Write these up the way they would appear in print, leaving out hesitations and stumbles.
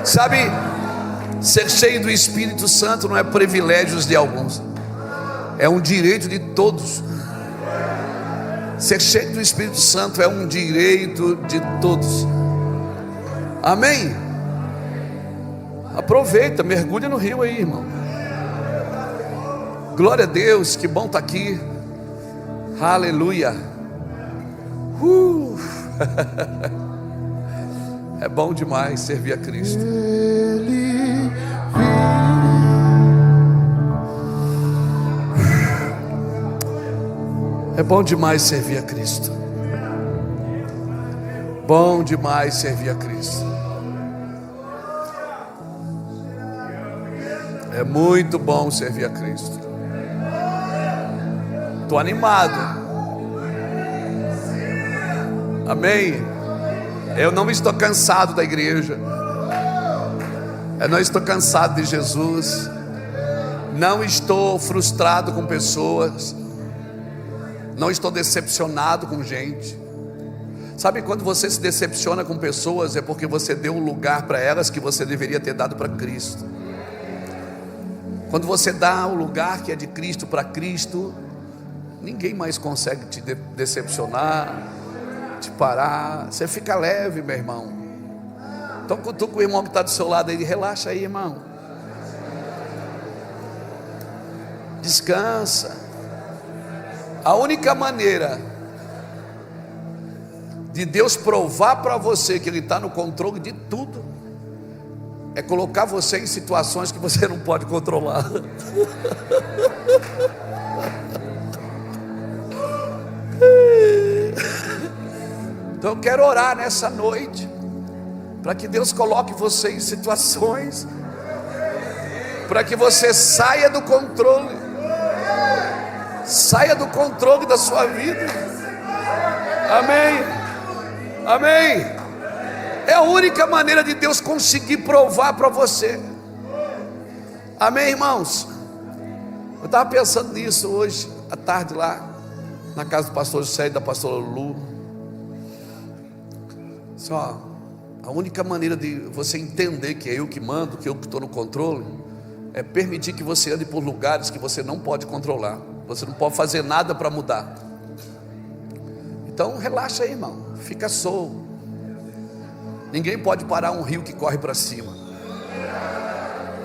Sabe, ser cheio do Espírito Santo não é privilégio de alguns, é um direito de todos. Ser cheio do Espírito Santo é um direito de todos. Amém? Aproveita, mergulha no rio aí, irmão. Glória a Deus, que bom estar aqui. Aleluia. É bom demais servir a Cristo. É bom demais servir a Cristo. Bom demais servir a Cristo. É muito bom servir a Cristo. Estou animado. Amém. Eu não estou cansado da igreja. Eu não estou cansado de Jesus. Não estou frustrado com pessoas. Não estou decepcionado com gente. Sabe, quando você se decepciona com pessoas, é porque você deu um lugar para elas que você deveria ter dado para Cristo. Quando você dá o lugar que é de Cristo para Cristo, ninguém mais consegue te decepcionar, te parar. Você fica leve, meu irmão. Então cutuca o irmão que está do seu lado aí, relaxa aí, irmão. Descansa. A única maneira de Deus provar para você que Ele está no controle de tudo é colocar você em situações que você não pode controlar. Então eu quero orar nessa noite para que Deus coloque você em situações, para que você saia do controle. Saia do controle da sua vida. Amém. Amém. É a única maneira de Deus conseguir provar para você. Amém, irmãos? Eu estava pensando nisso hoje à tarde lá na casa do pastor José e da pastora Lulu. Só a única maneira de você entender que é eu que mando, que eu que estou no controle, é permitir que você ande por lugares que você não pode controlar. Você não pode fazer nada para mudar. Então relaxa aí, irmão. Fica solto. Ninguém pode parar um rio que corre para cima.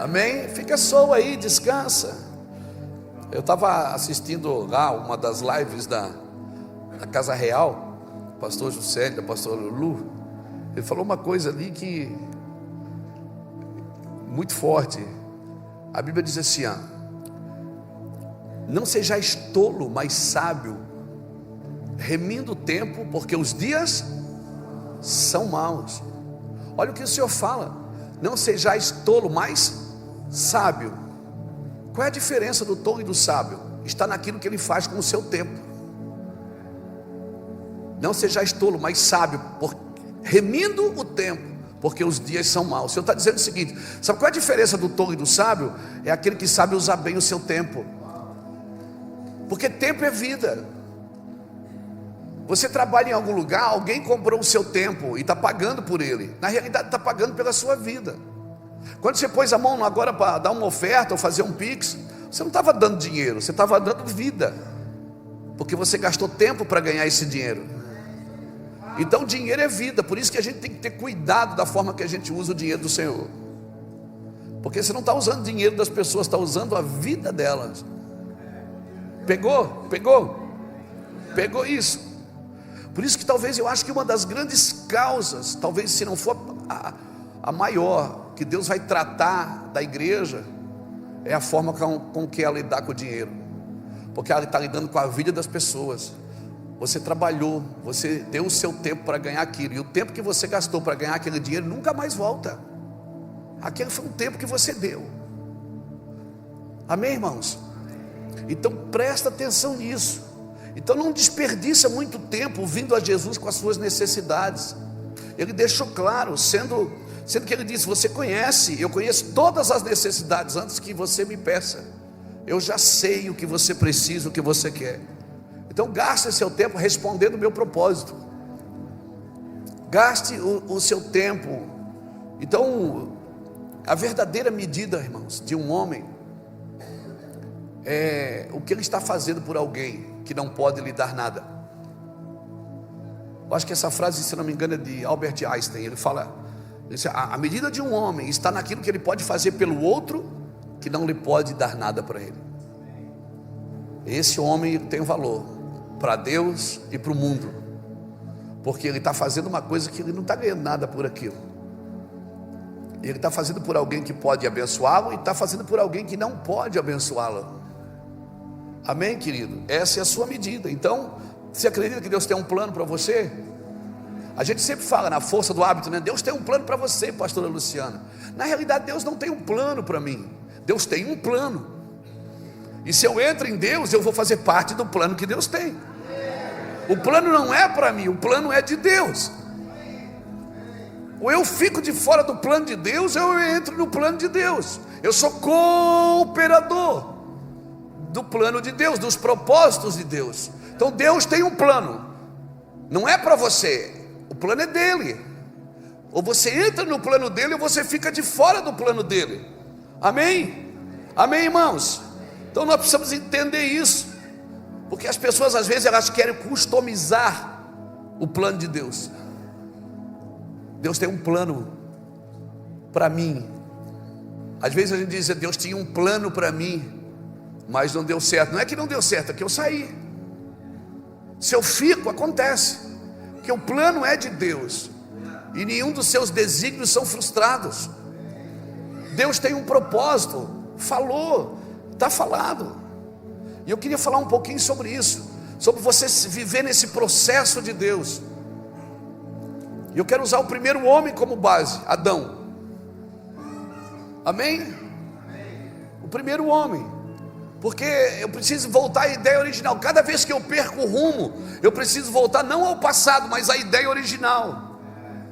Amém? Fica solto aí, descansa. Eu estava assistindo lá uma das lives da Casa Real, o pastor Juscelio, a pastora Lulu. Ele falou uma coisa ali que muito forte. A Bíblia diz assim: não sejais tolo, mas sábio, remindo o tempo, porque os dias são maus. Olha o que o Senhor fala: não sejais tolo, mas sábio. Qual é a diferença do tolo e do sábio? Está naquilo que ele faz com o seu tempo. Não sejais tolo, mas sábio, remindo o tempo, porque os dias são maus. O Senhor está dizendo o seguinte: sabe qual é a diferença do tolo e do sábio? É aquele que sabe usar bem o seu tempo. Porque tempo é vida. Você trabalha em algum lugar, alguém comprou o seu tempo e está pagando por ele. Na realidade está pagando pela sua vida. Quando você pôs a mão agora para dar uma oferta ou fazer um pix, você não estava dando dinheiro, você estava dando vida, porque você gastou tempo para ganhar esse dinheiro. Então dinheiro é vida. Por isso que a gente tem que ter cuidado da forma que a gente usa o dinheiro do Senhor, porque você não está usando o dinheiro das pessoas, está usando a vida delas. Pegou? Pegou isso? Por isso que talvez eu acho que uma das grandes causas, talvez se não for a maior, que Deus vai tratar da igreja, é a forma com que ela lidar com o dinheiro. Porque ela está lidando com a vida das pessoas. Você trabalhou, você deu o seu tempo para ganhar aquilo, e o tempo que você gastou para ganhar aquele dinheiro nunca mais volta. Aquele foi um tempo que você deu. Amém, irmãos? Então presta atenção nisso. Então não desperdiça muito tempo vindo a Jesus com as suas necessidades. Ele deixou claro, sendo que ele disse: você conhece, eu conheço todas as necessidades antes que você me peça. Eu já sei o que você precisa, o que você quer. Então gaste seu tempo respondendo o meu propósito. Gaste o seu tempo. Então A verdadeira medida, irmãos, de um homem é o que ele está fazendo por alguém que não pode lhe dar nada. Eu acho que essa frase, se não me engano, é de Albert Einstein. Ele fala, a medida de um homem está naquilo que ele pode fazer pelo outro, que não lhe pode dar nada para ele. Esse homem tem valor para Deus e para o mundo, porque ele está fazendo uma coisa que ele não está ganhando nada por aquilo. Ele está fazendo por alguém que pode abençoá-lo, e está fazendo por alguém que não pode abençoá-lo. Amém, querido? Essa é a sua medida. Então, você acredita que Deus tem um plano para você? A gente sempre fala na força do hábito, né? Deus tem um plano para você, pastora Luciana. Na realidade, Deus não tem um plano para mim. Deus tem um plano. E se eu entro em Deus, eu vou fazer parte do plano que Deus tem. O plano não é para mim, o plano é de Deus. Ou eu fico de fora do plano de Deus, ou eu entro no plano de Deus. Eu sou cooperador do plano de Deus, dos propósitos de Deus. Então Deus tem um plano, não é para você, o plano é dele. Ou você entra no plano dele, ou você fica de fora do plano dele. Amém? Amém, irmãos? Então nós precisamos entender isso, porque as pessoas às vezes elas querem customizar o plano de Deus. Deus tem um plano para mim. Às vezes a gente diz, Deus tinha um plano para mim, mas não deu certo. Não é que não deu certo, é que eu saí. Se eu fico, acontece, porque o plano é de Deus, e nenhum dos seus desígnios são frustrados. Deus tem um propósito, falou, está falado. E eu queria falar um pouquinho sobre isso, sobre você viver nesse processo de Deus. E eu quero usar o primeiro homem como base, Adão. Amém? O primeiro homem, porque eu preciso voltar à ideia original. Cada vez que eu perco o rumo, eu preciso voltar não ao passado, mas à ideia original,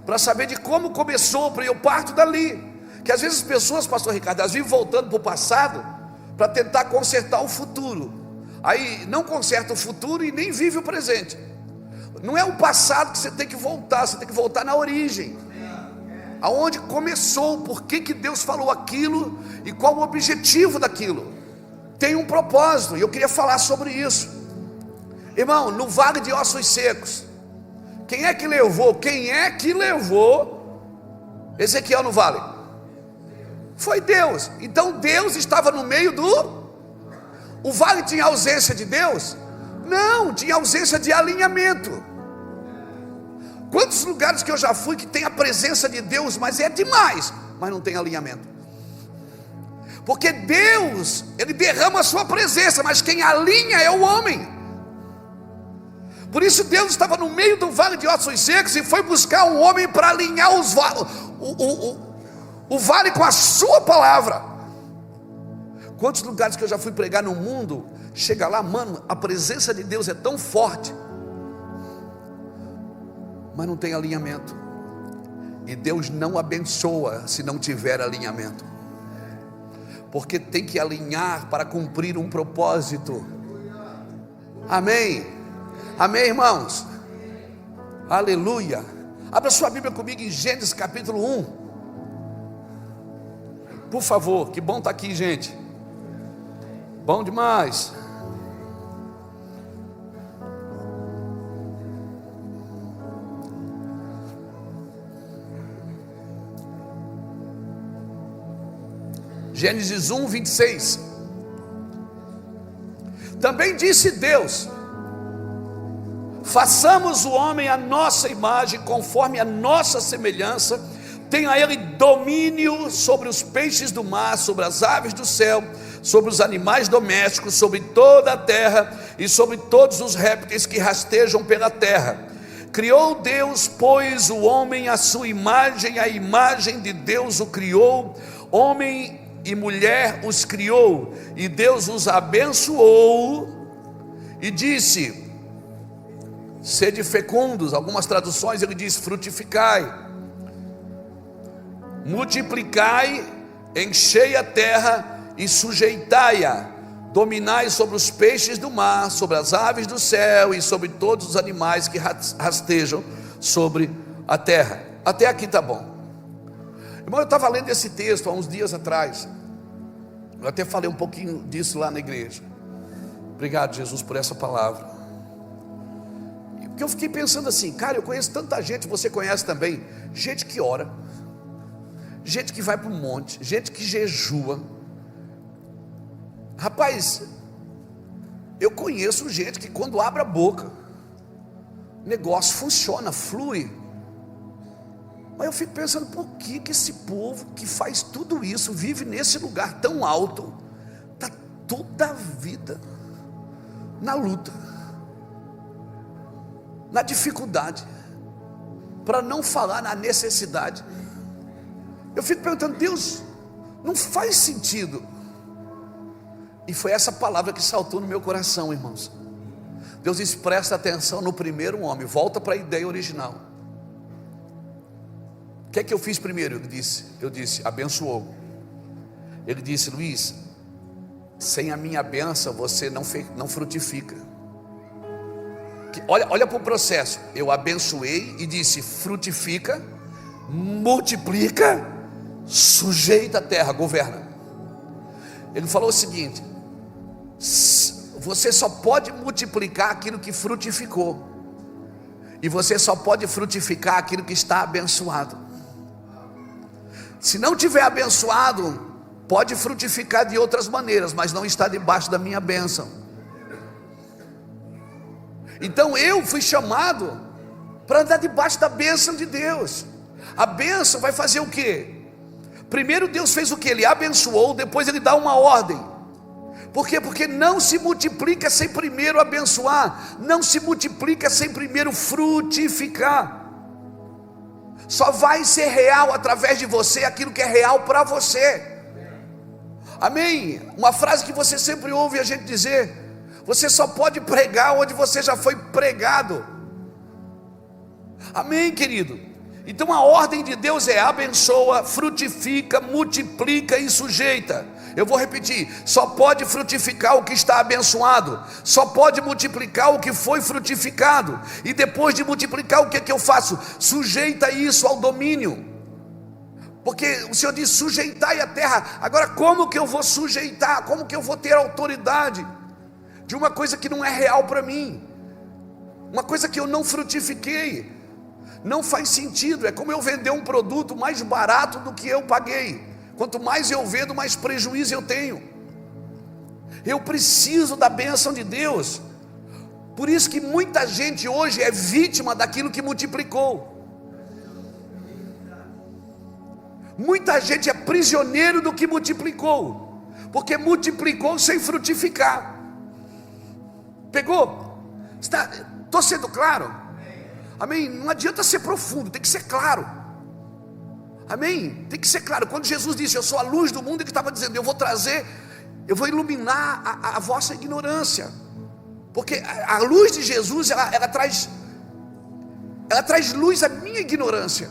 para saber de como começou, para eu parto dali. Que às vezes as pessoas, pastor Ricardo, elas vivem voltando para o passado, para tentar consertar o futuro. Aí não conserta o futuro e nem vive o presente. Não é o passado que você tem que voltar, você tem que voltar na origem, aonde começou, por que Deus falou aquilo e qual o objetivo daquilo. Tem um propósito, e eu queria falar sobre isso. Irmão, no vale de ossos secos, quem é que levou Ezequiel no vale? Foi Deus. Então Deus estava no meio o vale tinha ausência de Deus? Não, tinha ausência de alinhamento. Quantos lugares que eu já fui que tem a presença de Deus, mas é demais, mas não tem alinhamento. Porque Deus, Ele derrama a sua presença, mas quem alinha é o homem. Por isso Deus estava no meio do vale de ossos secos e foi buscar um homem para alinhar o vale com a sua palavra. Quantos lugares que eu já fui pregar no mundo, chega lá, mano, a presença de Deus é tão forte, mas não tem alinhamento. E Deus não abençoa se não tiver alinhamento, porque tem que alinhar para cumprir um propósito. Amém? Amém, irmãos? Aleluia. Abra sua Bíblia comigo em Gênesis capítulo 1. Por favor, que bom estar aqui, gente. Bom demais. Gênesis 1, 26. Também disse Deus: façamos o homem à nossa imagem, conforme a nossa semelhança, tenha ele domínio sobre os peixes do mar, sobre as aves do céu, sobre os animais domésticos, sobre toda a terra e sobre todos os répteis que rastejam pela terra. Criou Deus, pois, o homem à sua imagem, a imagem de Deus o criou, homem e mulher os criou, e Deus os abençoou e disse: sede fecundos. Algumas traduções ele diz: frutificai, multiplicai, enchei a terra e sujeitai-a, dominai sobre os peixes do mar, sobre as aves do céu e sobre todos os animais que rastejam sobre a terra. Até aqui está bom. Irmão, eu estava lendo esse texto há uns dias atrás. Eu até falei um pouquinho disso lá na igreja. Obrigado, Jesus, por essa palavra. Porque eu fiquei pensando assim, cara, eu conheço tanta gente, você conhece também, gente que ora, gente que vai para o monte, gente que jejua. Rapaz, eu conheço gente que quando abre a boca, o negócio funciona, flui. Mas eu fico pensando, por que esse povo que faz tudo isso, vive nesse lugar tão alto, está toda a vida na luta, na dificuldade, para não falar na necessidade. Eu fico perguntando, Deus, não faz sentido. E foi essa palavra que saltou no meu coração, irmãos. Deus diz, presta atenção no primeiro homem, volta para a ideia original. O que é que eu fiz primeiro? Eu disse, abençoou. Ele disse, Luiz, sem a minha bênção você não frutifica. Olha para o processo. Eu abençoei e disse, frutifica, multiplica, sujeita a terra, governa. Ele falou o seguinte, você só pode multiplicar aquilo que frutificou, e você só pode frutificar aquilo que está abençoado. Se não tiver abençoado, pode frutificar de outras maneiras, mas não está debaixo da minha bênção. Então eu fui chamado para andar debaixo da bênção de Deus. A bênção vai fazer o quê? Primeiro Deus fez o que? Ele abençoou, depois ele dá uma ordem. Por quê? Porque não se multiplica sem primeiro abençoar, não se multiplica sem primeiro frutificar. Só vai ser real através de você aquilo que é real para você. Amém? Uma frase que você sempre ouve a gente dizer: você só pode pregar onde você já foi pregado. Amém, querido? Então a ordem de Deus é abençoa, frutifica, multiplica e sujeita. Eu vou repetir, só pode frutificar o que está abençoado, só pode multiplicar o que foi frutificado, e depois de multiplicar, o que é que eu faço? Sujeita isso ao domínio, porque o Senhor diz, sujeitai a terra. Agora como que eu vou sujeitar? Como que eu vou ter autoridade de uma coisa que não é real para mim? Uma coisa que eu não frutifiquei? Não faz sentido. É como eu vender um produto mais barato do que eu paguei. Quanto mais eu vendo, mais prejuízo eu tenho. Eu preciso da bênção de Deus. Por isso que muita gente hoje é vítima daquilo que multiplicou. Muita gente é prisioneiro do que multiplicou, porque multiplicou sem frutificar. Pegou? Estou sendo claro? Amém? Não adianta ser profundo, tem que ser claro. Amém? Tem que ser claro. Quando Jesus disse, eu sou a luz do mundo, ele estava dizendo, eu vou iluminar a vossa ignorância. Porque a luz de Jesus, ela traz luz à minha ignorância.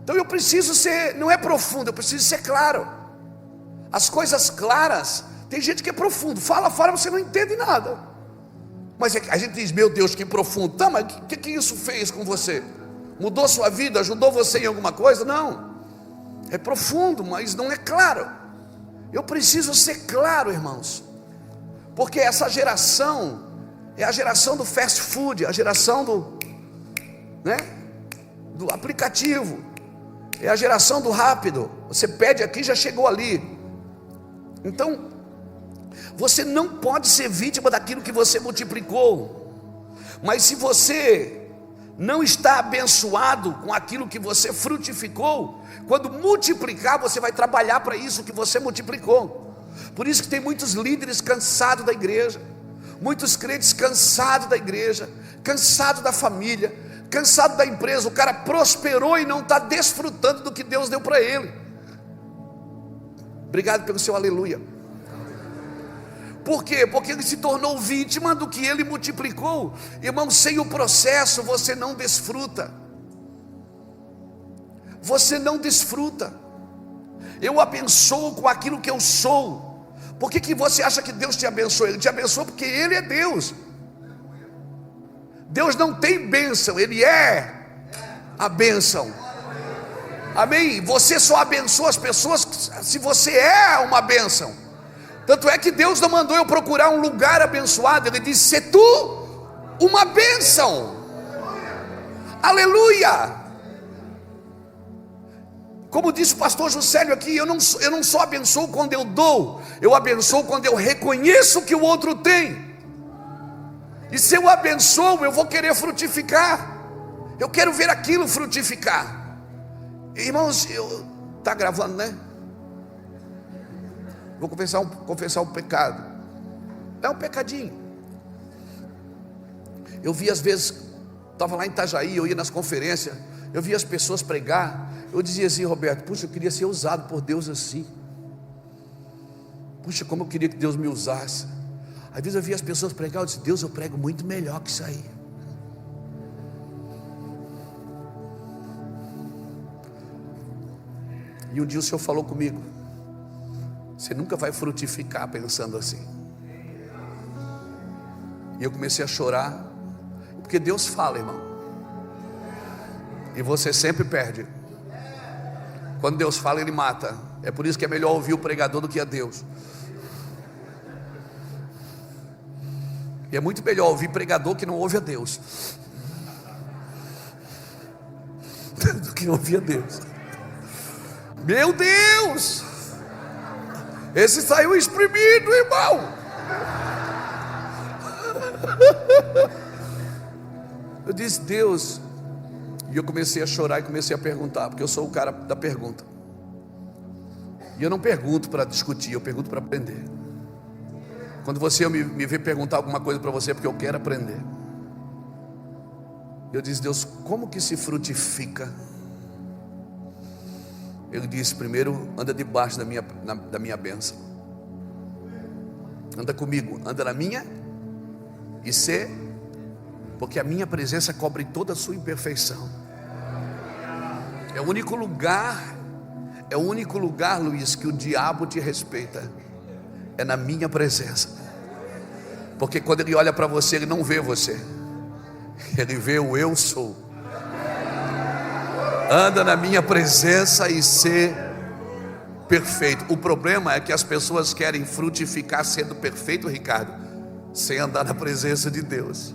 Então eu preciso ser, não é profundo, eu preciso ser claro. As coisas claras, tem gente que é profundo, fala, você não entende nada. Mas a gente diz, meu Deus, que profundo. Tá, mas o que isso fez com você? Mudou sua vida? Ajudou você em alguma coisa? Não. É profundo, mas não é claro. Eu preciso ser claro, irmãos. Porque essa geração é a geração do fast food, a geração do aplicativo, é a geração do rápido. Você pede aqui, já chegou ali. Então, você não pode ser vítima daquilo que você multiplicou. Mas se você não está abençoado com aquilo que você frutificou, quando multiplicar, você vai trabalhar para isso que você multiplicou. Por isso que tem muitos líderes cansados da igreja, muitos crentes cansados da igreja, cansados da família, cansados da empresa. O cara prosperou e não está desfrutando do que Deus deu para ele. Obrigado pelo seu aleluia. Por quê? Porque ele se tornou vítima do que ele multiplicou. Irmão, sem o processo você não desfruta. Você não desfruta. Eu abençoo com aquilo que eu sou. Por que você acha que Deus te abençoa? Ele te abençoa porque Ele é Deus. Deus não tem bênção, Ele é a bênção. Amém? Você só abençoa as pessoas se você é uma bênção. Tanto é que Deus não mandou eu procurar um lugar abençoado. Ele disse: "Se tu uma bênção". Aleluia! Como disse o pastor Juscelio aqui, eu não só abençoo quando eu dou, eu abençoo quando eu reconheço que o outro tem. E se eu abençoo, eu vou querer frutificar. Eu quero ver aquilo frutificar. Irmãos, está gravando, né? Vou confessar um pecado. É um pecadinho. Eu vi às vezes, estava lá em Itajaí, eu ia nas conferências, eu via as pessoas pregar. Eu dizia assim: Roberto, puxa, eu queria ser usado por Deus assim. Puxa, como eu queria que Deus me usasse. Às vezes eu via as pessoas pregar, eu disse: Deus, eu prego muito melhor que isso aí. E um dia o Senhor falou comigo: você nunca vai frutificar pensando assim. E eu comecei a chorar, porque Deus fala, irmão, e você sempre perde. Quando Deus fala, Ele mata. É por isso que é melhor ouvir o pregador do que a Deus. E é muito melhor ouvir pregador que não ouve a Deus do que ouvir a Deus. Meu Deus, esse saiu exprimido, irmão. Eu disse: Deus. E eu comecei a chorar e comecei a perguntar, porque eu sou o cara da pergunta. E eu não pergunto para discutir, eu pergunto para aprender. Quando você me vê perguntar alguma coisa para você, é porque eu quero aprender. Eu disse: Deus, como que se frutifica? Ele disse: primeiro, anda debaixo da minha bênção. Anda comigo, anda na minha e ser, porque a minha presença cobre toda a sua imperfeição. É o único lugar, Luiz, que o diabo te respeita. É na minha presença. Porque quando ele olha para você, ele não vê você, ele vê o eu sou. Anda na minha presença e ser perfeito. O problema é que as pessoas querem frutificar sendo perfeito, Ricardo, sem andar na presença de Deus.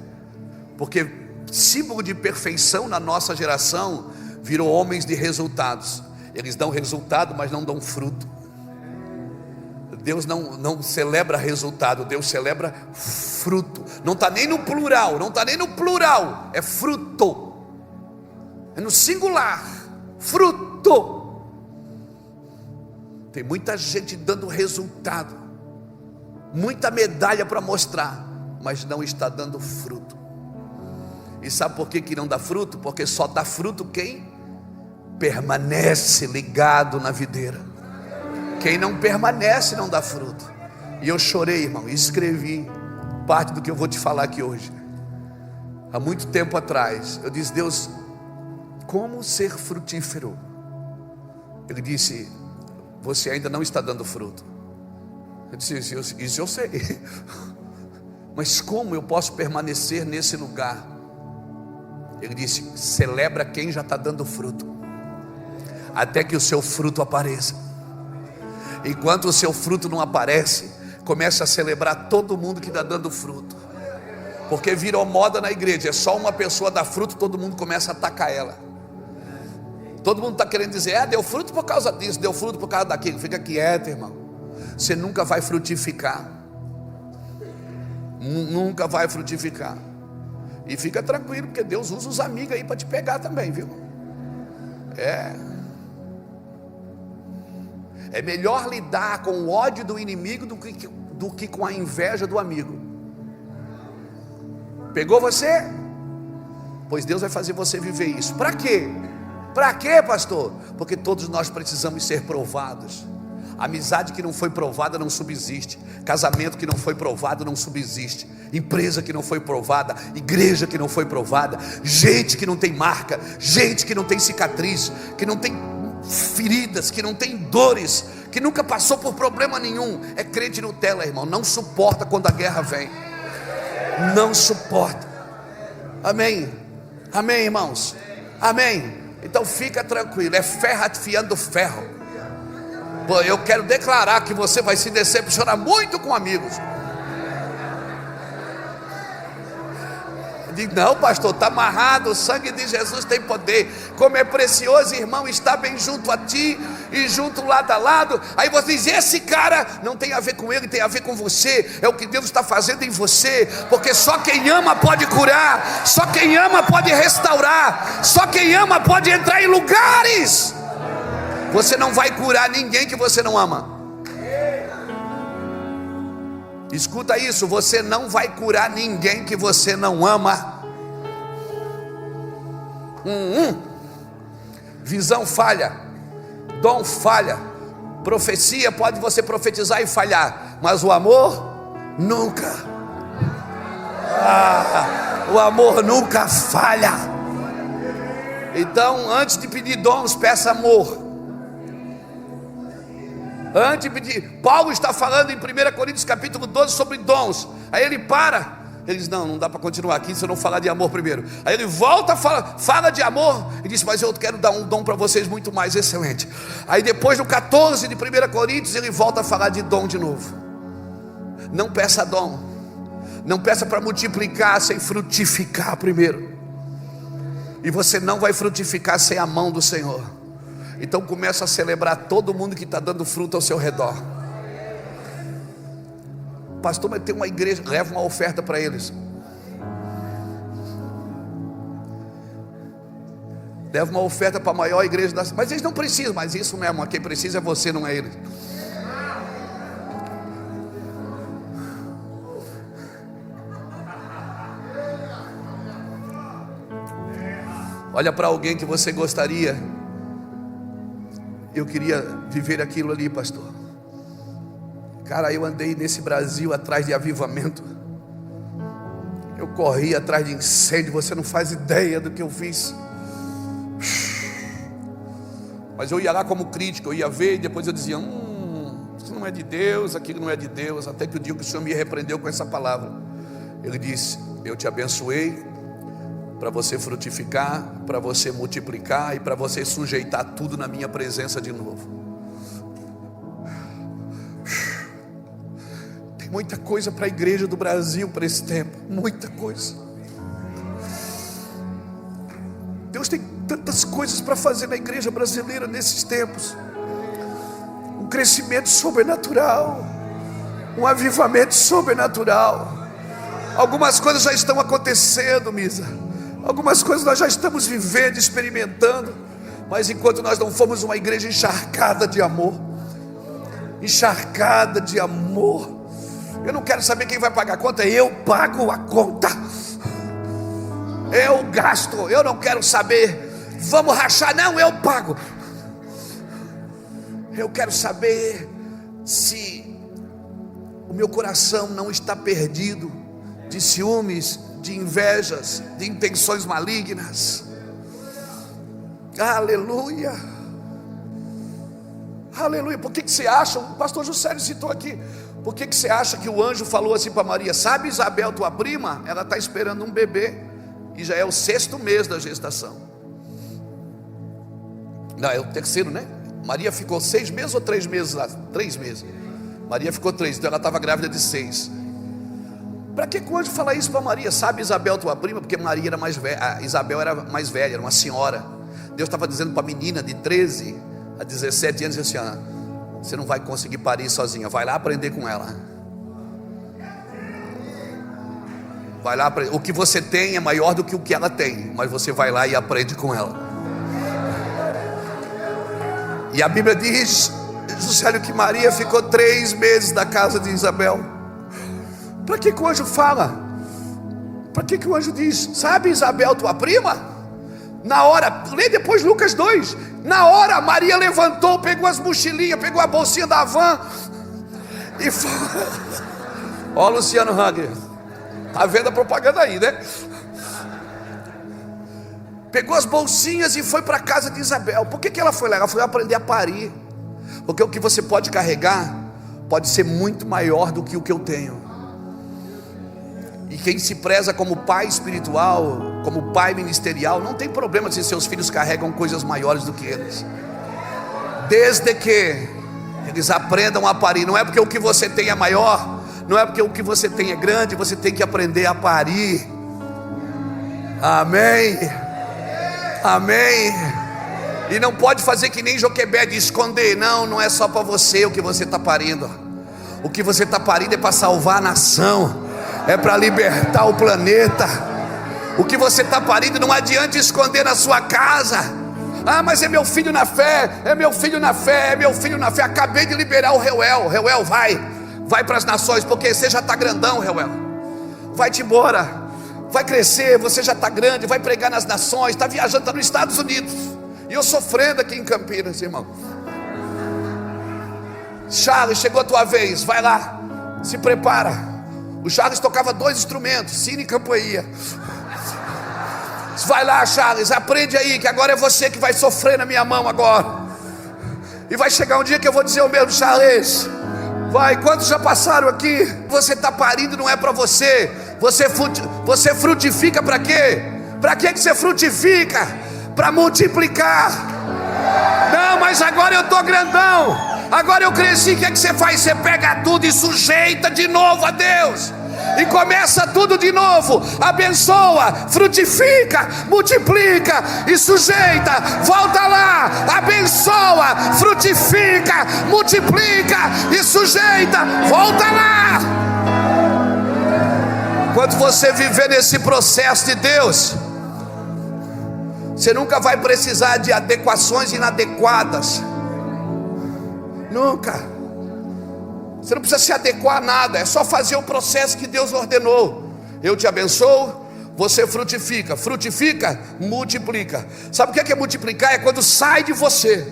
Porque símbolo de perfeição na nossa geração virou homens de resultados. Eles dão resultado, mas não dão fruto. Deus não celebra resultado, Deus celebra fruto. Não está nem no plural, é fruto. É no singular, fruto. Tem muita gente dando resultado, muita medalha para mostrar, mas não está dando fruto. E sabe por que não dá fruto? Porque só dá fruto quem permanece ligado na videira. Quem não permanece não dá fruto. E eu chorei, irmão, e escrevi parte do que eu vou te falar aqui hoje. Há muito tempo atrás eu disse: Deus, como ser frutífero? Ele disse: você ainda não está dando fruto. Eu disse: isso eu sei. Mas como eu posso permanecer nesse lugar? Ele disse: celebra quem já está dando fruto, até que o seu fruto apareça. Enquanto o seu fruto não aparece, comece a celebrar todo mundo que está dando fruto. Porque virou moda na igreja, é só uma pessoa dar fruto, todo mundo começa a atacar ela. Todo mundo está querendo dizer: deu fruto por causa disso, deu fruto por causa daquilo. Fica quieto, irmão. Você nunca vai frutificar. Nunca vai frutificar. E fica tranquilo, porque Deus usa os amigos aí para te pegar também, viu? É melhor lidar com o ódio do inimigo do que com a inveja do amigo. Pegou você? Pois Deus vai fazer você viver isso. Para quê? Para quê, pastor? Porque todos nós precisamos ser provados. Amizade que não foi provada não subsiste. Casamento que não foi provado não subsiste. Empresa que não foi provada, igreja que não foi provada, gente que não tem marca, gente que não tem cicatriz, que não tem feridas, que não tem dores, que nunca passou por problema nenhum. É crente Nutella, irmão. Não suporta quando a guerra vem. Não suporta. Amém? Amém, irmãos? Amém? Então fica tranquilo, é ferro afiando ferro. Pô, eu quero declarar que você vai se decepcionar muito com amigos. Diz, não, pastor, está amarrado, o sangue de Jesus tem poder. Como é precioso, irmão, estar bem junto a ti e junto lado a lado. Aí você diz, esse cara não tem a ver com ele, tem a ver com você. É o que Deus está fazendo em você. Porque só quem ama pode curar, só quem ama pode restaurar, só quem ama pode entrar em lugares. Você não vai curar ninguém que você não ama. Escuta isso, você não vai curar ninguém que você não ama. Visão falha, dom falha, profecia pode você profetizar e falhar, mas o amor nunca. O amor nunca falha. Então, antes de pedir dons, peça amor. Antes de pedir, Paulo está falando em 1 Coríntios capítulo 12 sobre dons. Aí ele para, ele diz, não dá para continuar aqui se eu não falar de amor primeiro. Aí ele volta, fala de amor e diz, mas eu quero dar um dom para vocês muito mais excelente. Aí depois no 14 de 1 Coríntios ele volta a falar de dom de novo. Não peça dom, não peça para multiplicar sem frutificar primeiro. E você não vai frutificar sem a mão do Senhor. Então começa a celebrar todo mundo que está dando fruto ao seu redor. Pastor, mas tem uma igreja, leva uma oferta para eles. Leva uma oferta para a maior igreja da cidade. Mas eles não precisam, mas isso mesmo, quem precisa é você, não é eles. Olha para alguém que você gostaria. Eu queria viver aquilo ali, pastor. Cara, eu andei nesse Brasil atrás de avivamento. Eu corri atrás de incêndio. Você não faz ideia do que eu fiz. Mas eu ia lá como crítico. Eu ia ver e depois eu dizia, isso não é de Deus, aquilo não é de Deus. Até que o dia que o Senhor me repreendeu com essa palavra. Ele disse, eu te abençoei para você frutificar, para você multiplicar e para você sujeitar tudo na minha presença de novo. Tem muita coisa para a igreja do Brasil para esse tempo, muita coisa. Deus tem tantas coisas para fazer na igreja brasileira nesses tempos. Um crescimento sobrenatural, um avivamento sobrenatural. Algumas coisas já estão acontecendo, Misa. Algumas coisas nós já estamos vivendo, experimentando. Mas enquanto nós não formos uma igreja encharcada de amor, encharcada de amor, eu não quero saber quem vai pagar a conta, eu pago a conta, eu gasto. Eu não quero saber, vamos rachar, não, eu pago. Eu quero saber se o meu coração não está perdido de ciúmes, de invejas, de intenções malignas. Aleluia, aleluia. Por que você acha, o pastor Juscelio citou aqui, por que você acha que o anjo falou assim para Maria, sabe Isabel, tua prima, ela está esperando um bebê, e já é o 6º mês da gestação. Não, é o 3º, né? Maria ficou 6 meses ou 3 meses lá? 3 meses. Maria ficou 3, então ela estava grávida de 6. Para que o anjo fala isso para Maria? Sabe Isabel, tua prima? Porque Maria era mais velha, a Isabel era mais velha, era uma senhora. Deus estava dizendo para a menina de 13 a 17 anos assim, você não vai conseguir parir sozinha, vai lá aprender com ela. Vai lá, o que você tem é maior do que o que ela tem, mas você vai lá e aprende com ela. E a Bíblia diz, Juscelio, que Maria ficou 3 meses na casa de Isabel. Para que o anjo fala? Para que o anjo diz, sabe Isabel, tua prima? Na hora, lê depois Lucas 2. Na hora Maria levantou, pegou as mochilinhas, pegou a bolsinha da van e foi. Ó, Luciano Hang, tá vendo a propaganda aí, né? Pegou as bolsinhas e foi para a casa de Isabel. Por que ela foi lá? Ela foi aprender a parir. Porque o que você pode carregar pode ser muito maior do que o que eu tenho. E quem se preza como pai espiritual, como pai ministerial, não tem problema se seus filhos carregam coisas maiores do que eles, desde que eles aprendam a parir. Não é porque o que você tem é maior, não é porque o que você tem é grande, você tem que aprender a parir. Amém, amém. E não pode fazer que nem Joquebede, esconder. Não é só para você o que você está parindo. O que você está parindo é para salvar a nação, é para libertar o planeta. O que você está parindo não adianta esconder na sua casa. Ah, mas é meu filho na fé, é meu filho na fé, é meu filho na fé. Acabei de liberar o Reuel. Reuel, vai para as nações, porque você já está grandão, Reuel. Vai-te embora, vai crescer, você já está grande, vai pregar nas nações, está viajando, está nos Estados Unidos. E eu sofrendo aqui em Campinas, irmão. Charles, chegou a tua vez, vai lá, se prepara. O Charles tocava 2 instrumentos, sino e campainha. Vai lá, Charles, aprende aí, que agora é você que vai sofrer na minha mão agora. E vai chegar um dia que eu vou dizer o mesmo, Charles, vai, quantos já passaram aqui? Você está parindo, não é para você. Você frutifica para quê? Para que você frutifica? Para multiplicar. Não, mas agora eu estou grandão, agora eu cresci. O que é que você faz? Você pega tudo e sujeita de novo a Deus, e começa tudo de novo. Abençoa, frutifica, multiplica e sujeita. Volta lá, abençoa, frutifica, multiplica e sujeita. Volta lá. Quando você viver nesse processo de Deus, você nunca vai precisar de adequações inadequadas. Nunca. Você não precisa se adequar a nada, é só fazer o processo que Deus ordenou. Eu te abençoo, você frutifica. Frutifica, multiplica. Sabe o que é multiplicar? É quando sai de você.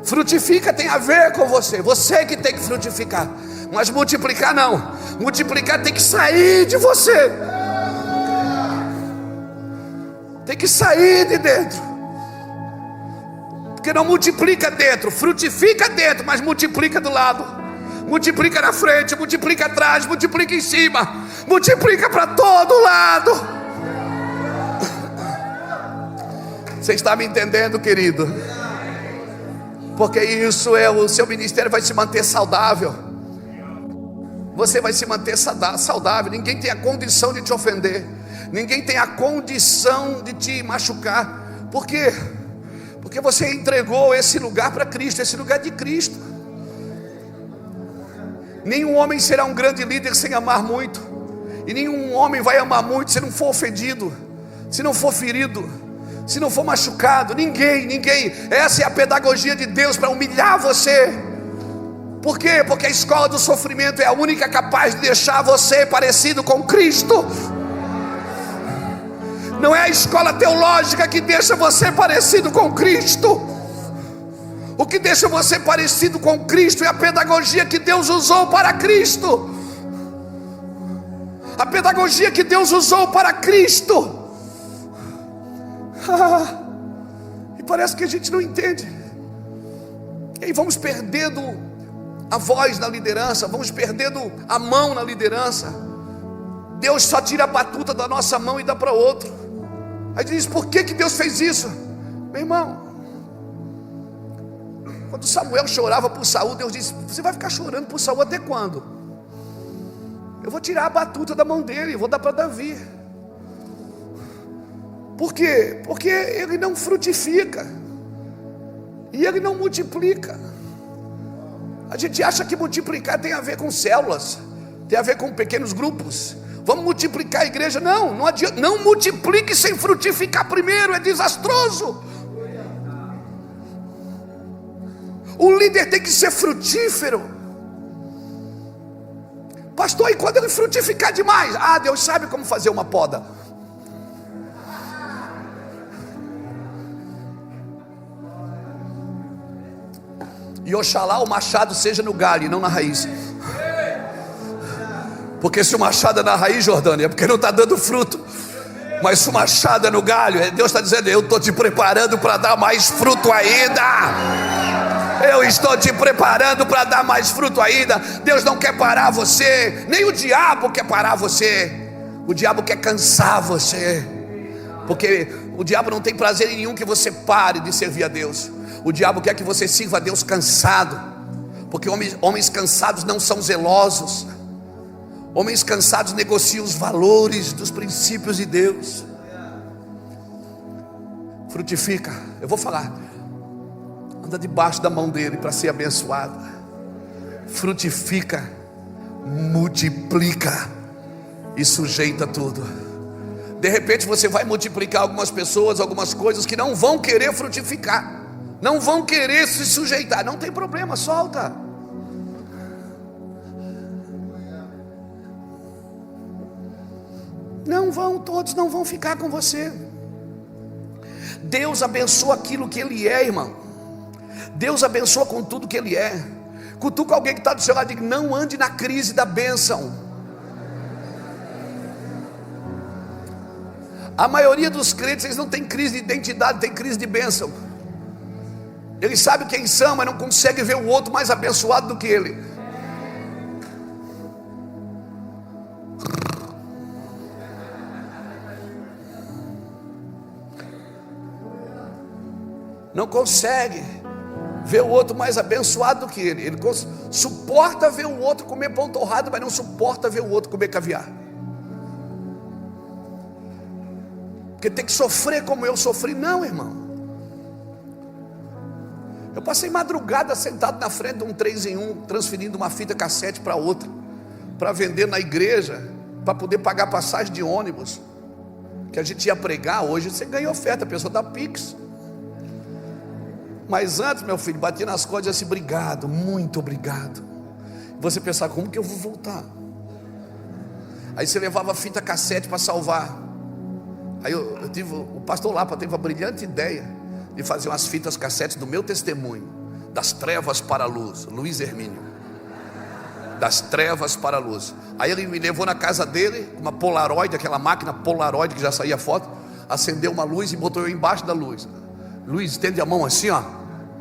Frutifica tem a ver com você, você que tem que frutificar. Mas multiplicar não. Multiplicar tem que sair de você. Tem que sair de dentro. Porque não multiplica dentro, frutifica dentro, mas multiplica do lado. Multiplica na frente, multiplica atrás, multiplica em cima, multiplica para todo lado. Você está me entendendo, querido? Porque isso é, o seu ministério vai se manter saudável. Você vai se manter saudável. Ninguém tem a condição de te ofender, ninguém tem a condição de te machucar. Por quê? Porque você entregou esse lugar para Cristo, esse lugar de Cristo. Nenhum homem será um grande líder sem amar muito, e nenhum homem vai amar muito se não for ofendido, se não for ferido, se não for machucado. Ninguém. Essa é a pedagogia de Deus para humilhar você. Por quê? Porque a escola do sofrimento é a única capaz de deixar você parecido com Cristo. Não é a escola teológica que deixa você parecido com Cristo. O que deixa você parecido com Cristo é a pedagogia que Deus usou para Cristo. A pedagogia que Deus usou para Cristo. E parece que a gente não entende. E aí vamos perdendo a voz na liderança, vamos perdendo a mão na liderança. Deus só tira a batuta da nossa mão e dá para outro. Aí diz, por que Deus fez isso? Meu irmão, quando Samuel chorava por Saul, Deus disse, você vai ficar chorando por Saul até quando? Eu vou tirar a batuta da mão dele e vou dar para Davi. Por quê? Porque ele não frutifica e ele não multiplica. A gente acha que multiplicar tem a ver com células, tem a ver com pequenos grupos. Vamos multiplicar a igreja? Não adianta. Não multiplique sem frutificar primeiro, é desastroso. O líder tem que ser frutífero. Pastor, e quando ele frutificar demais? Deus sabe como fazer uma poda. E oxalá o machado seja no galho e não na raiz. Porque se o machado é na raiz, Jordânia, é porque não está dando fruto. Mas se o machado é no galho, Deus está dizendo, eu estou te preparando para dar mais fruto ainda. Eu estou te preparando para dar mais fruto ainda. Deus não quer parar você, nem o diabo quer parar você. O diabo quer cansar você, porque o diabo não tem prazer em nenhum que você pare de servir a Deus. O diabo quer que você sirva a Deus cansado, porque homens cansados não são zelosos. Homens cansados negociam os valores dos princípios de Deus. Frutifica. Eu vou falar. Anda debaixo da mão dele para ser abençoado. Frutifica, multiplica e sujeita tudo. De repente você vai multiplicar algumas pessoas, algumas coisas que não vão querer frutificar, não vão querer se sujeitar. Não tem problema, solta. Não vão, todos não vão ficar com você. Deus abençoa aquilo que Ele é, irmão. Deus abençoa com tudo que Ele é. Cutuca alguém que está do seu lado e diga: não ande na crise da bênção. A maioria dos crentes, eles não tem crise de identidade, tem crise de bênção. Eles sabem quem são, mas não conseguem ver o outro mais abençoado do que ele. Não consegue ver o outro mais abençoado do que ele. Ele suporta ver o outro comer pão torrado, mas não suporta ver o outro comer caviar. Porque tem que sofrer como eu sofri. Não, irmão. Eu passei madrugada sentado na frente de um 3 em 1, transferindo uma fita cassete para outra, para vender na igreja, para poder pagar passagem de ônibus, que a gente ia pregar. Hoje você ganha oferta, a pessoa dá Pix. Mas antes, meu filho, bati nas costas e disse: obrigado, muito obrigado. Você pensar: como que eu vou voltar? Aí você levava fita cassete para salvar. Aí o pastor Lapa teve a brilhante ideia de fazer umas fitas cassetes do meu testemunho, das trevas para a luz. Luiz Hermínio, das trevas para a luz. Aí ele me levou na casa dele, uma Polaroid, aquela máquina Polaroid que já saía foto, acendeu uma luz e botou eu embaixo da luz. Luiz, estende a mão assim, ó,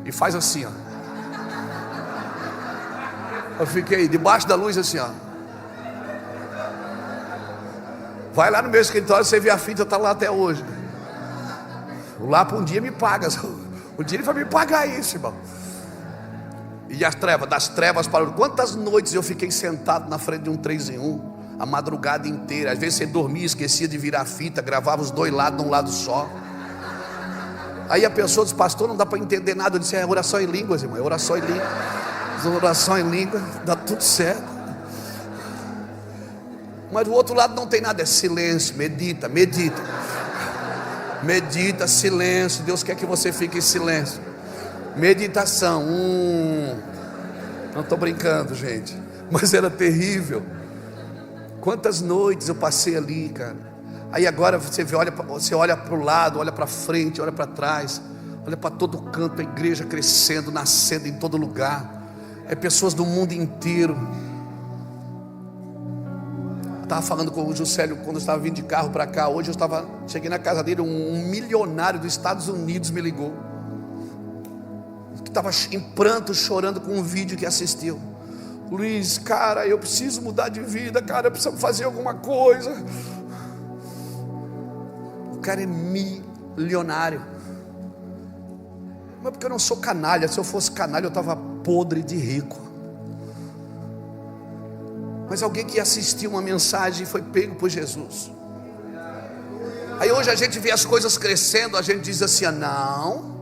e faz assim, ó. Eu fiquei debaixo da luz assim, ó. Vai lá no meu escritório, você vê a fita, está lá até hoje. O Lapa um dia me paga. Um dia ele vai me pagar isso, irmão. E as trevas, das trevas para... Quantas noites eu fiquei sentado na frente de um 3 em 1, a madrugada inteira. Às vezes você dormia, esquecia de virar a fita, gravava os dois lados de um lado só. Aí a pessoa diz: pastor, não dá para entender nada. Eu disse: é oração em línguas, irmão, é oração em línguas. Oração em línguas, dá tudo certo. Mas do outro lado não tem nada, é silêncio. Medita, medita. Medita, silêncio. Deus quer que você fique em silêncio. Meditação. Não estou brincando, gente, mas era terrível. Quantas noites eu passei ali, cara. Aí agora você olha para o lado, olha para frente, olha para trás, olha para todo canto, a igreja crescendo, nascendo em todo lugar. É pessoas do mundo inteiro. Estava falando com o Juscelio quando eu estava vindo de carro para cá. Hoje cheguei na casa dele, um milionário dos Estados Unidos me ligou, que estava em pranto, chorando com um vídeo que assistiu. Luiz, cara, eu preciso mudar de vida, cara, eu preciso fazer alguma coisa. O cara é milionário. Mas porque eu não sou canalha. Se eu fosse canalha eu estava podre de rico. Mas alguém que assistiu uma mensagem e foi pego por Jesus. Aí hoje a gente vê as coisas crescendo, a gente diz assim: ah, não,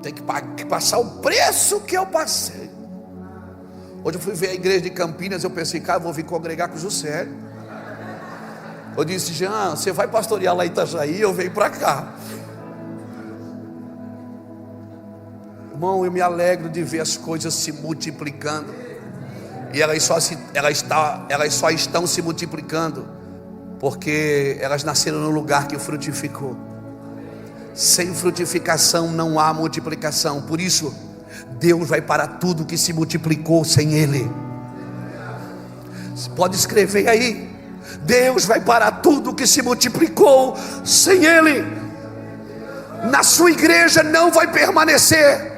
tem que passar o preço que eu passei. Hoje eu fui ver a igreja de Campinas, eu pensei: cara, eu vou vir congregar com o Juscelio. Eu disse: Jean, você vai pastorear lá em Itajaí, eu venho para cá. Irmão, eu me alegro de ver as coisas se multiplicando. E elas só estão se multiplicando porque elas nasceram no lugar que frutificou. Sem frutificação não há multiplicação. Por isso, Deus vai para tudo que se multiplicou sem Ele. Você pode escrever aí: Deus vai para tudo que se multiplicou sem Ele. Na sua igreja não vai permanecer.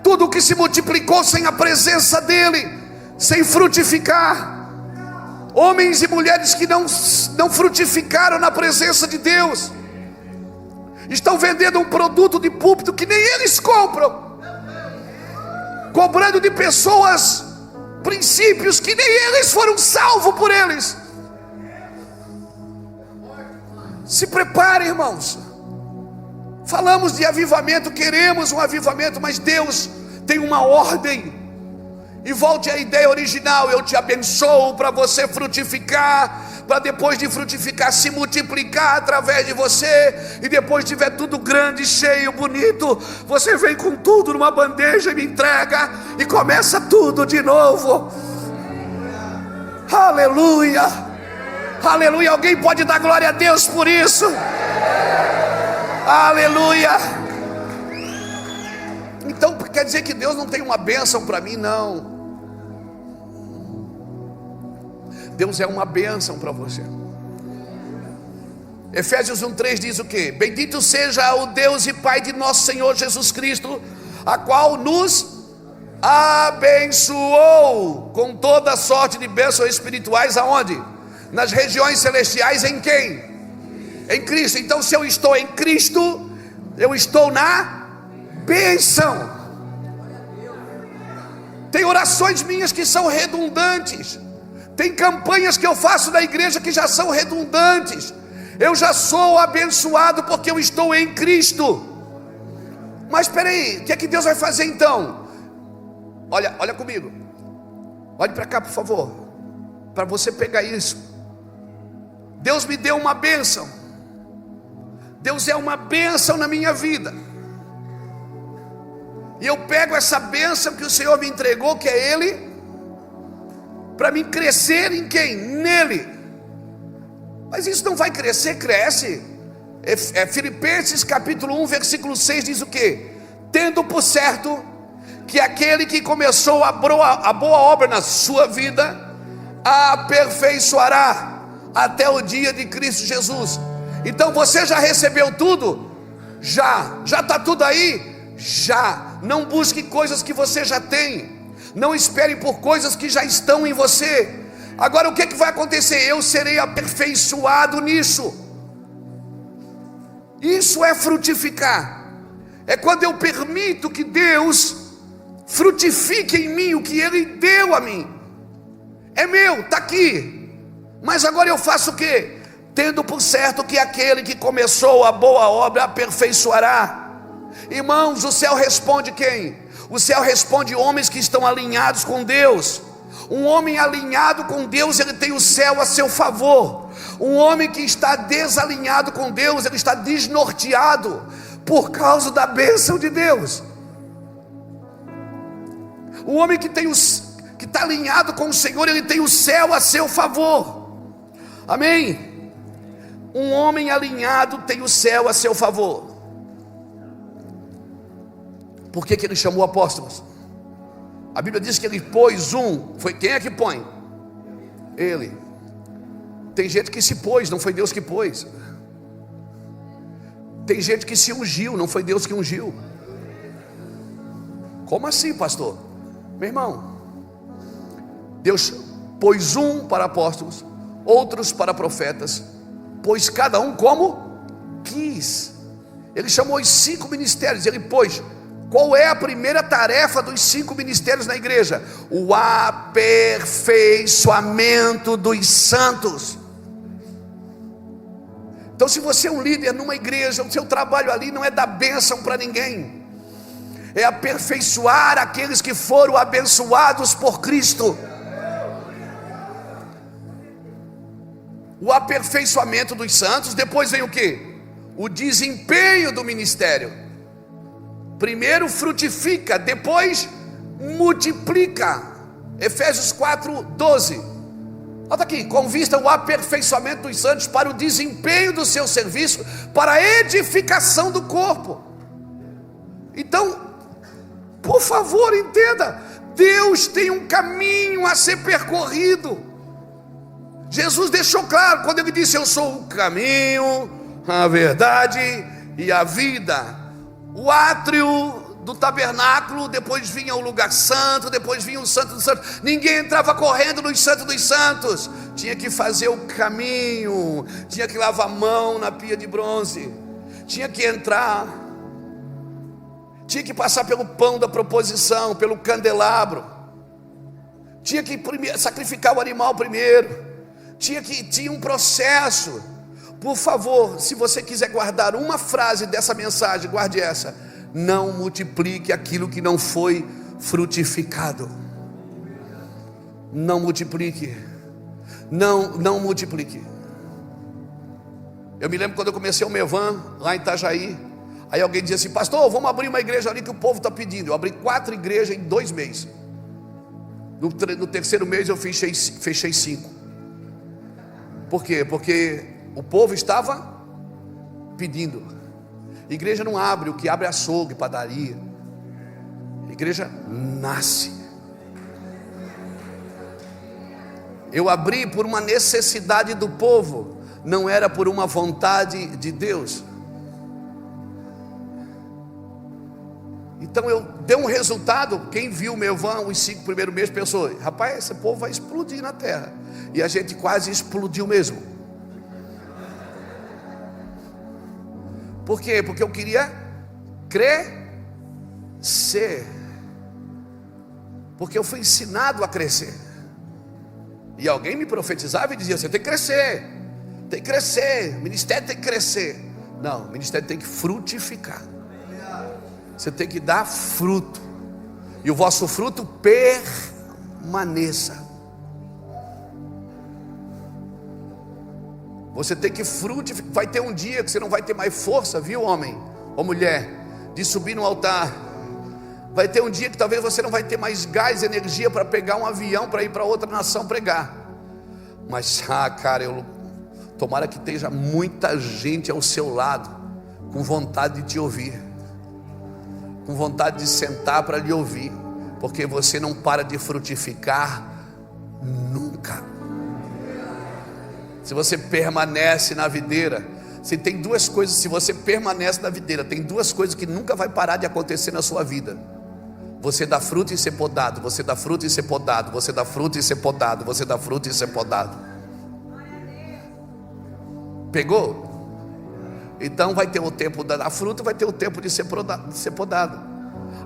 Tudo que se multiplicou sem a presença dele, sem frutificar. Homens e mulheres que não frutificaram na presença de Deus, estão vendendo um produto de púlpito que nem eles compram, cobrando de pessoas princípios que nem eles foram salvos por eles. Se preparem, irmãos. Falamos de avivamento, queremos um avivamento, mas Deus tem uma ordem. E volte à ideia original: eu te abençoo para você frutificar, para depois de frutificar se multiplicar através de você, e depois tiver tudo grande, cheio, bonito, você vem com tudo numa bandeja e me entrega, e começa tudo de novo. Aleluia, aleluia. Alguém pode dar glória a Deus por isso? Aleluia. Então quer dizer que Deus não tem uma bênção para mim? Não. Deus é uma bênção para você. Efésios 1:3 diz o quê? Bendito seja o Deus e Pai de nosso Senhor Jesus Cristo, a qual nos abençoou com toda sorte de bênçãos espirituais. Aonde? Nas regiões celestiais. Em quem? Em Cristo. Então, se eu estou em Cristo, eu estou na bênção. Tem orações minhas que são redundantes, tem campanhas que eu faço na igreja que já são redundantes. Eu já sou abençoado porque eu estou em Cristo. Mas espera aí, o que é que Deus vai fazer então? Olha comigo. Olhe para cá, por favor, para você pegar isso. Deus me deu uma bênção. Deus é uma bênção na minha vida. E eu pego essa bênção que o Senhor me entregou, que é Ele, para mim crescer em quem? Nele. Mas isso não vai crescer, cresce. Filipenses capítulo 1, versículo 6 diz o quê? Tendo por certo que aquele que começou a boa obra na sua vida, a aperfeiçoará até o dia de Cristo Jesus. Então você já recebeu tudo? Já está tudo aí? Já. Não busque coisas que você já tem. Não espere por coisas que já estão em você. Agora o que vai acontecer? Eu serei aperfeiçoado nisso. Isso é frutificar. É quando eu permito que Deus frutifique em mim o que Ele deu a mim. É meu, está aqui. Mas agora eu faço o quê? Tendo por certo que aquele que começou a boa obra aperfeiçoará. Irmãos, o céu responde quem? O céu responde homens que estão alinhados com Deus. Um homem alinhado com Deus, ele tem o céu a seu favor. Um homem que está desalinhado com Deus, ele está desnorteado por causa da bênção de Deus. O homem que está alinhado com o Senhor, ele tem o céu a seu favor. Amém? Um homem alinhado tem o céu a seu favor. Por que ele chamou apóstolos? A Bíblia diz que ele pôs quem é que põe? Ele. Tem gente que se pôs, não foi Deus que pôs. Tem gente que se ungiu, não foi Deus que ungiu. Como assim, pastor? Meu irmão, Deus pôs para apóstolos, outros para profetas, pôs cada um como quis. Ele chamou os 5 ministérios, ele pôs. Qual é a primeira tarefa dos 5 ministérios na igreja? O aperfeiçoamento dos santos. Então, se você é um líder numa igreja, o seu trabalho ali não é dar bênção para ninguém, é aperfeiçoar aqueles que foram abençoados por Cristo. O aperfeiçoamento dos santos. Depois vem o quê? O desempenho do ministério. Primeiro frutifica, depois multiplica. Efésios 4:12. Olha aqui, com vista ao aperfeiçoamento dos santos para o desempenho do seu serviço, para a edificação do corpo. Então, por favor, entenda, Deus tem um caminho a ser percorrido. Jesus deixou claro quando ele disse: eu sou o caminho, a verdade e a vida. O átrio do tabernáculo, depois vinha o lugar santo, depois vinha o santo dos santos. Ninguém entrava correndo no santo dos santos. Tinha que fazer o caminho, tinha que lavar a mão na pia de bronze, tinha que entrar, tinha que passar pelo pão da proposição, pelo candelabro, tinha que sacrificar o animal primeiro, tinha um processo. Por favor, se você quiser guardar uma frase dessa mensagem, guarde essa: não multiplique aquilo que não foi frutificado. Não multiplique. Não multiplique. Eu me lembro quando eu comecei o Mevan, lá em Itajaí. Aí alguém dizia assim: pastor, vamos abrir uma igreja ali que o povo está pedindo. Eu abri 4 igrejas em 2 meses. No 3º mês eu fechei 5. Por quê? Porque o povo estava pedindo. Igreja não abre, o que abre é açougue, padaria. Igreja nasce. Eu abri por uma necessidade do povo, não era por uma vontade de Deus. Então eu dei um resultado. Quem viu o meu van os 5 primeiros meses pensou: rapaz, esse povo vai explodir na terra. E a gente quase explodiu mesmo. Por quê? Porque eu queria crescer. Porque eu fui ensinado a crescer. E alguém me profetizava e dizia: você tem que crescer, tem que crescer, o ministério tem que crescer. Não, o ministério tem que frutificar. Você tem que dar fruto, e o vosso fruto permaneça. Você tem que frutificar. Vai ter um dia que você não vai ter mais força, viu, homem ou mulher, de subir no altar. Vai ter um dia que talvez você não vai ter mais gás, energia para pegar um avião para ir para outra nação pregar. Mas, cara, tomara que esteja muita gente ao seu lado, com vontade de te ouvir, com vontade de sentar para lhe ouvir, porque você não para de frutificar nunca. Se você permanece na videira, se tem 2 coisas, se você permanece na videira, tem 2 coisas que nunca vai parar de acontecer na sua vida: você dá fruto e ser podado, você dá fruto e ser podado, você dá fruto e ser podado, você dá fruto e ser podado. Pegou? Então vai ter o tempo de dar fruto, vai ter o tempo de ser podado.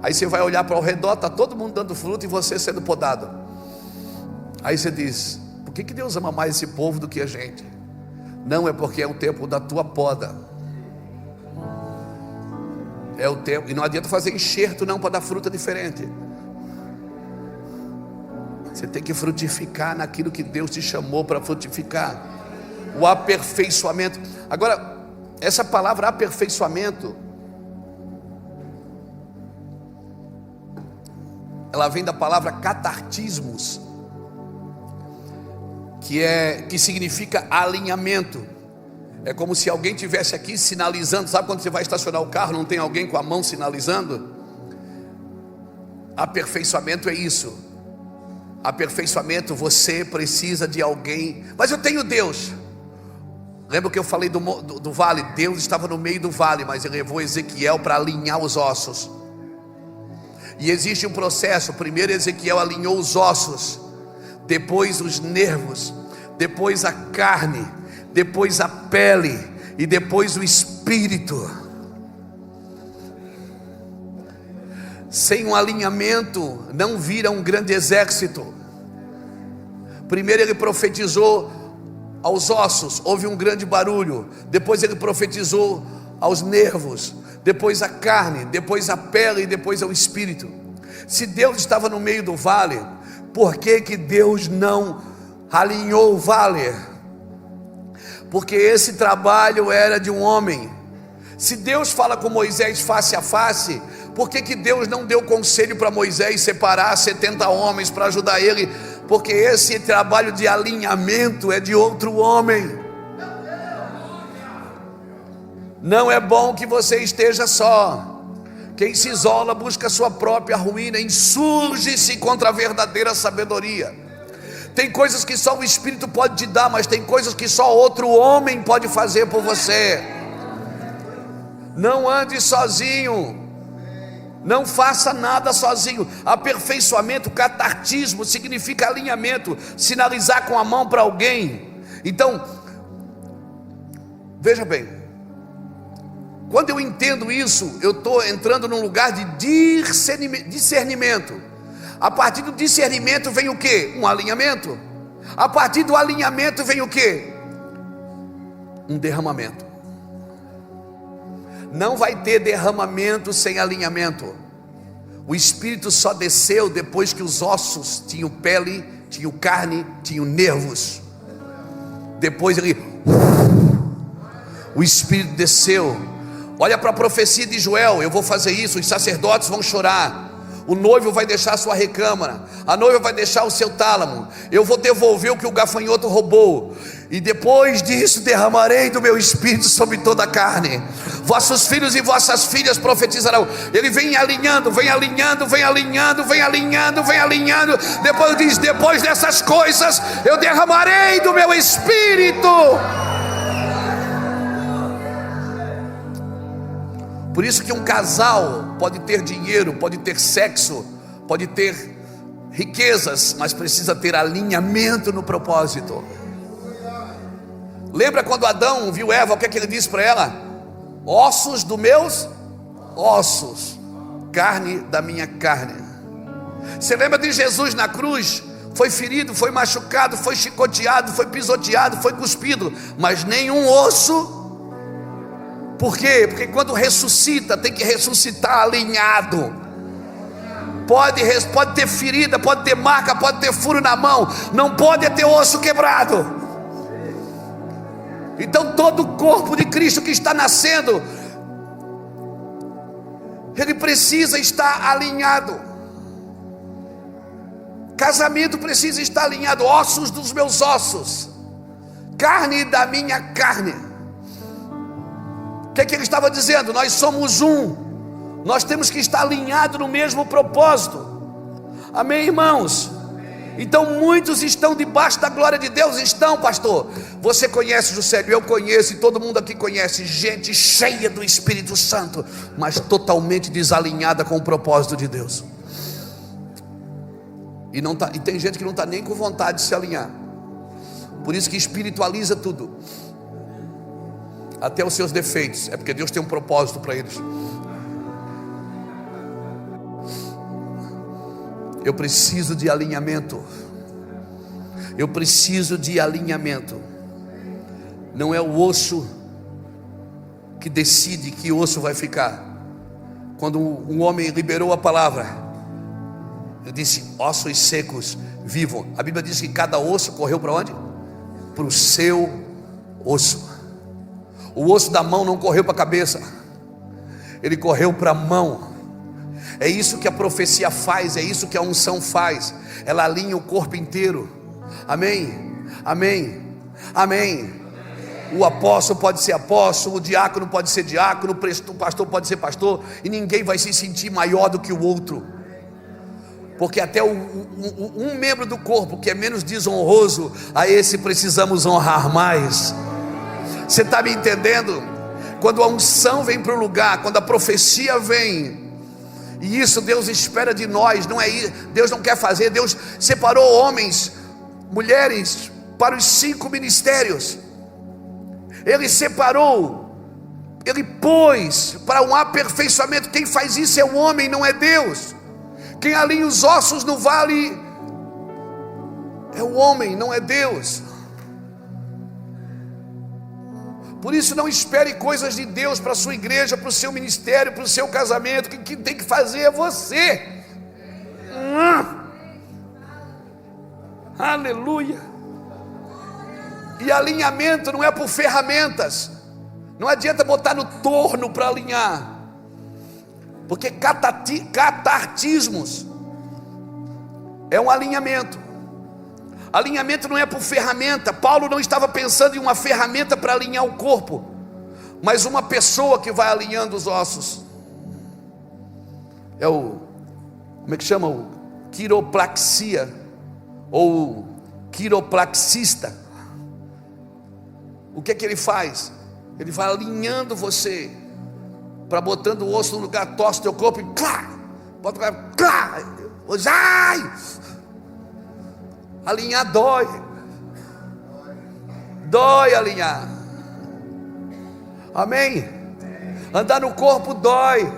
Aí você vai olhar para o redor, está todo mundo dando fruto e você sendo podado. Aí você diz: por que Deus ama mais esse povo do que a gente? Não, é porque é o tempo da tua poda. É o tempo, e não adianta fazer enxerto não para dar fruta diferente. Você tem que frutificar naquilo que Deus te chamou para frutificar. O aperfeiçoamento. Agora, essa palavra aperfeiçoamento, ela vem da palavra catartismos, que significa alinhamento. É como se alguém tivesse aqui sinalizando. Sabe quando você vai estacionar o carro, não tem alguém com a mão sinalizando? Aperfeiçoamento é isso. Aperfeiçoamento, você precisa de alguém. Mas eu tenho Deus. Lembra que eu falei do vale? Deus estava no meio do vale, mas ele levou Ezequiel para alinhar os ossos. E existe um processo. Primeiro Ezequiel alinhou os ossos, depois os nervos, depois a carne, depois a pele e depois o espírito. Sem um alinhamento não vira um grande exército. Primeiro ele profetizou aos ossos, houve um grande barulho. Depois ele profetizou aos nervos, depois a carne, depois a pele e depois ao espírito. Se Deus estava no meio do vale, por que Deus não alinhou o vale? Porque esse trabalho era de um homem. Se Deus fala com Moisés face a face, por que Deus não deu conselho para Moisés separar 70 homens para ajudar ele? Porque esse trabalho de alinhamento é de outro homem. Não é bom que você esteja só. Quem se isola busca sua própria ruína, insurge-se contra a verdadeira sabedoria. Tem coisas que só o Espírito pode te dar, mas tem coisas que só outro homem pode fazer por você. Não ande sozinho. Não faça nada sozinho. Aperfeiçoamento, catartismo, significa alinhamento, sinalizar com a mão para alguém. Então, veja bem, quando eu entendo isso, eu estou entrando num lugar de discernimento. A partir do discernimento vem o quê? Um alinhamento. A partir do alinhamento vem o quê? Um derramamento. Não vai ter derramamento sem alinhamento. O Espírito só desceu depois que os ossos tinham pele, tinham carne, tinham nervos. Depois o Espírito desceu. Olha para a profecia de Joel: eu vou fazer isso, os sacerdotes vão chorar, o noivo vai deixar a sua recâmara, a noiva vai deixar o seu tálamo, eu vou devolver o que o gafanhoto roubou, e depois disso derramarei do meu Espírito sobre toda a carne, vossos filhos e vossas filhas profetizarão. Ele vem alinhando, vem alinhando, vem alinhando, vem alinhando, vem alinhando. Depois diz: depois dessas coisas eu derramarei do meu Espírito. Por isso que um casal pode ter dinheiro, pode ter sexo, pode ter riquezas, mas precisa ter alinhamento no propósito. Lembra quando Adão viu Eva, o que é que ele disse para ela? Ossos dos meus ossos, carne da minha carne. Você lembra de Jesus na cruz? Foi ferido, foi machucado, foi chicoteado, foi pisoteado, foi cuspido, mas nenhum osso. Por quê? Porque quando ressuscita, tem que ressuscitar alinhado. Pode ter ferida, pode ter marca, pode ter furo na mão, não pode ter osso quebrado. Então todo o corpo de Cristo que está nascendo, ele precisa estar alinhado. Casamento precisa estar alinhado. Ossos dos meus ossos, carne da minha carne. O que é que ele estava dizendo? Nós somos um, nós temos que estar alinhados no mesmo propósito. Amém, irmãos? Então muitos estão debaixo da glória de Deus. Estão, pastor. Você conhece, Juscelio, eu conheço, e todo mundo aqui conhece gente cheia do Espírito Santo, mas totalmente desalinhada com o propósito de Deus. E tem gente que não está nem com vontade de se alinhar. Por isso que espiritualiza tudo, até os seus defeitos. É porque Deus tem um propósito para eles. Eu preciso de alinhamento. Eu preciso de alinhamento. Não é o osso que decide que osso vai ficar. Quando um homem liberou a palavra, ele disse: ossos secos vivam. A Bíblia diz que cada osso correu para onde? Para o seu osso. O osso da mão não correu para a cabeça, ele correu para a mão. É isso que a profecia faz, é isso que a unção faz. Ela alinha o corpo inteiro. Amém? Amém? Amém? O apóstolo pode ser apóstolo, o diácono pode ser diácono, o pastor pode ser pastor, e ninguém vai se sentir maior do que o outro. Porque até um membro do corpo que é menos desonroso, a esse precisamos honrar mais. Você está me entendendo? Quando a unção vem para o lugar, quando a profecia vem, e isso Deus espera de nós, não é isso, Deus não quer fazer. Deus separou homens, mulheres para os 5 ministérios. Ele separou, Ele pôs para um aperfeiçoamento. Quem faz isso é o homem, não é Deus. Quem alinha os ossos no vale é o homem, não é Deus. Por isso não espere coisas de Deus para a sua igreja, para o seu ministério, para o seu casamento. Quem tem que fazer é você. Aleluia. E alinhamento não é por ferramentas. Não adianta botar no torno para alinhar, porque catartismos é um alinhamento. Alinhamento não é por ferramenta. Paulo não estava pensando em uma ferramenta para alinhar o corpo, mas uma pessoa que vai alinhando os ossos. É como é que chama? O quiropraxia, ou quiropraxista. O que é que ele faz? Ele vai alinhando você, para botando o osso no lugar, torce teu corpo e clá, Bota o cara, clá, ai! Alinhar dói. Dói alinhar. Amém? Andar no corpo dói.